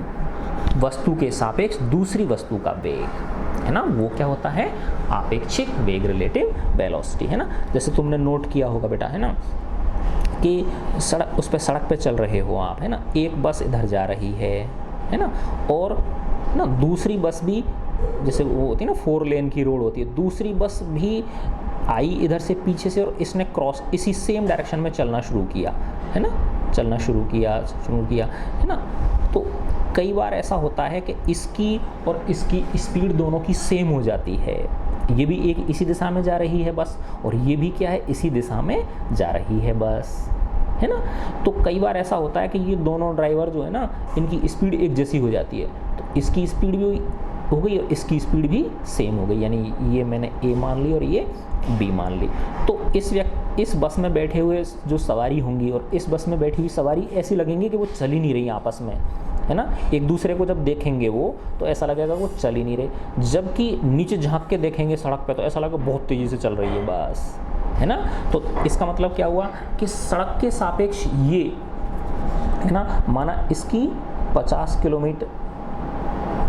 वस्तु के सापेक्ष दूसरी वस्तु का वेग, है ना, वो क्या होता है, आपेक्षिक वेग, रिलेटिव वेलोसिटी, है ना। जैसे तुमने नोट किया होगा बेटा, है ना, कि उस पर सड़क पे चल रहे हो आप, है ना, एक बस इधर जा रही है ना, और ना दूसरी बस भी, जैसे वो होती है ना 4 लेन की रोड होती है, दूसरी बस भी आई इधर से पीछे से और इसने क्रॉस इसी सेम डायरेक्शन में चलना शुरू किया, है ना, चलना शुरू किया, है ना। तो कई बार ऐसा होता है कि इसकी और इसकी स्पीड दोनों की सेम हो जाती है, ये भी एक इसी दिशा में जा रही है बस और ये भी क्या है, इसी दिशा में जा रही है बस, है ना। तो कई बार ऐसा होता है कि ये दोनों ड्राइवर जो है ना, इनकी स्पीड एक जैसी हो जाती है, तो इसकी स्पीड भी हो गई और इसकी स्पीड भी सेम हो गई, यानी ये मैंने ए मान ली और ये बी मान ली। तो इस बस में बैठे हुए जो सवारी होंगी और इस बस में बैठी हुई सवारी ऐसी लगेंगी कि वो चल ही नहीं रही आपस में, है ना। एक दूसरे को जब देखेंगे वो तो ऐसा लगेगा वो चल ही नहीं रहे, जबकि नीचे झांक के देखेंगे सड़क पे तो ऐसा लगेगा बहुत तेज़ी से चल रही है बस, है ना। तो इसका मतलब क्या हुआ कि सड़क के सापेक्ष ये है ना। माना इसकी 50 किलोमीटर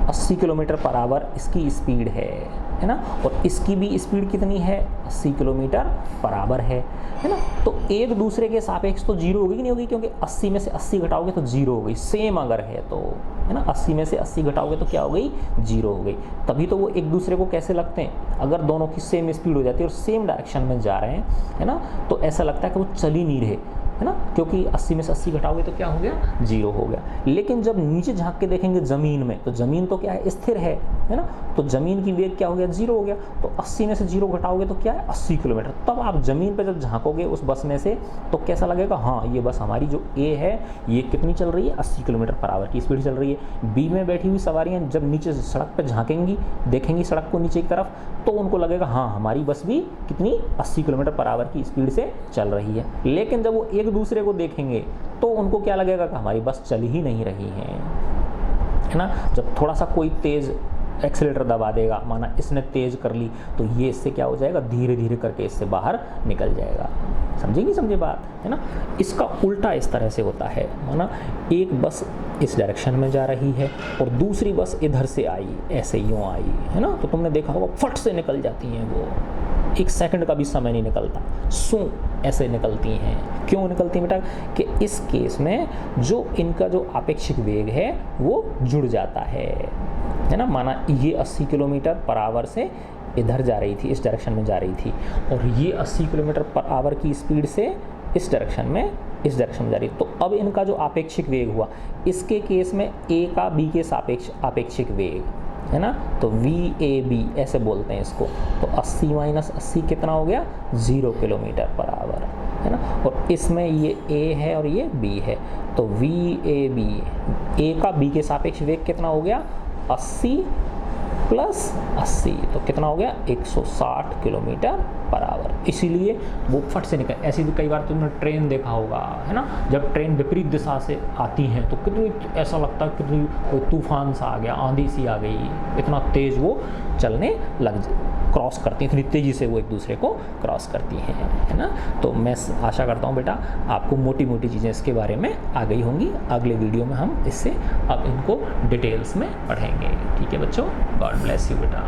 80 किलोमीटर पर आवर इसकी स्पीड है ना, और इसकी भी स्पीड कितनी है 80 किलोमीटर पर आवर है ना। तो एक दूसरे के सापेक्ष तो जीरो होगी कि नहीं होगी, क्योंकि 80 में से 80 घटाओगे तो जीरो हो गई, सेम अगर है तो, है ना। 80 में से 80 घटाओगे तो क्या हो गई, जीरो हो गई। तभी तो वो एक दूसरे को कैसे लगते हैं, अगर दोनों की सेम स्पीड हो जाती है और सेम डायरेक्शन में जा रहे हैं, है ना, तो ऐसा लगता है कि वो चल ही नहीं रहे, है ना, क्योंकि 80 में से 80 घटाओगे तो क्या हो गया, जीरो हो गया। लेकिन जब नीचे झांक के देखेंगे ज़मीन में, तो ज़मीन तो क्या है, स्थिर है ना, तो ज़मीन की वेग क्या हो गया, जीरो हो गया। तो 80 में से जीरो घटाओगे तो क्या है, 80 किलोमीटर। तब आप ज़मीन पर जब झांकोगे उस बस में से, तो कैसा लगेगा, हाँ ये बस हमारी जो ए है ये कितनी चल रही है, 80 किलोमीटर पर आवर की स्पीड चल रही है। बी में बैठी हुई सवारियाँ जब नीचे से सड़क पर झाँकेंगी, देखेंगी सड़क को नीचे की तरफ, तो उनको लगेगा हाँ हमारी बस भी कितनी 80 किलोमीटर पर आवर की स्पीड से चल रही है। लेकिन जब वो एक दूसरे को देखेंगे तो उनको क्या लगेगा कि हमारी बस चल ही नहीं रही है ना। जब थोड़ा सा कोई तेज़ एक्सीलेटर दबा देगा, माना इसने तेज़ कर ली, तो ये इससे क्या हो जाएगा, धीरे धीरे करके इससे बाहर निकल जाएगा। समझे नहीं समझे बात, है ना। इसका उल्टा इस तरह से होता है, माना एक बस इस डायरेक्शन में जा रही है और दूसरी बस इधर से आई, ऐसे यूँ आई, है ना, तो तुमने देखा होगा फट से निकल जाती हैं, वो 1 सेकंड का भी समय नहीं निकलता, ऐसे निकलती हैं। क्यों निकलती हैं बेटा, कि इस केस में जो इनका जो आपेक्षिक वेग है वो जुड़ जाता है ना। माना ये 80 किलोमीटर पर आवर से इधर जा रही थी, इस डायरेक्शन में जा रही थी, और ये 80 किलोमीटर पर आवर की स्पीड से इस डायरेक्शन में जा रही है। तो अब इनका जो आपेक्षिक वेग हुआ, इसके केस में ए का बी के सापेक्ष आपेक्षिक वेग, है ना, तो VAB ऐसे बोलते हैं इसको। तो 80 माइनस 80 कितना हो गया, 0 किलोमीटर पर आवर, है ना। और इसमें ये A है और ये B है, तो VAB, A का B के सापेक्ष वेग कितना हो गया, 80 प्लस 80, तो कितना हो गया, 160 किलोमीटर पर आवर। इसीलिए वो फट से निकल, ऐसी कई बार तुमने ट्रेन देखा होगा, है ना, जब ट्रेन विपरीत दिशा से आती है तो कितनी ऐसा लगता है कितनी कोई तूफान सा आ गया, आंधी सी आ गई, इतना तेज़ वो चलने लग क्रॉस करती हैं, इतनी तेज़ी से वो एक दूसरे को क्रॉस करती हैं, है ना। तो मैं आशा करता हूँ बेटा आपको मोटी मोटी चीज़ें इसके बारे में आ गई होंगी। अगले वीडियो में हम इससे अब इनको डिटेल्स में पढ़ेंगे। ठीक है बच्चों, गॉड ब्लेस यू बेटा।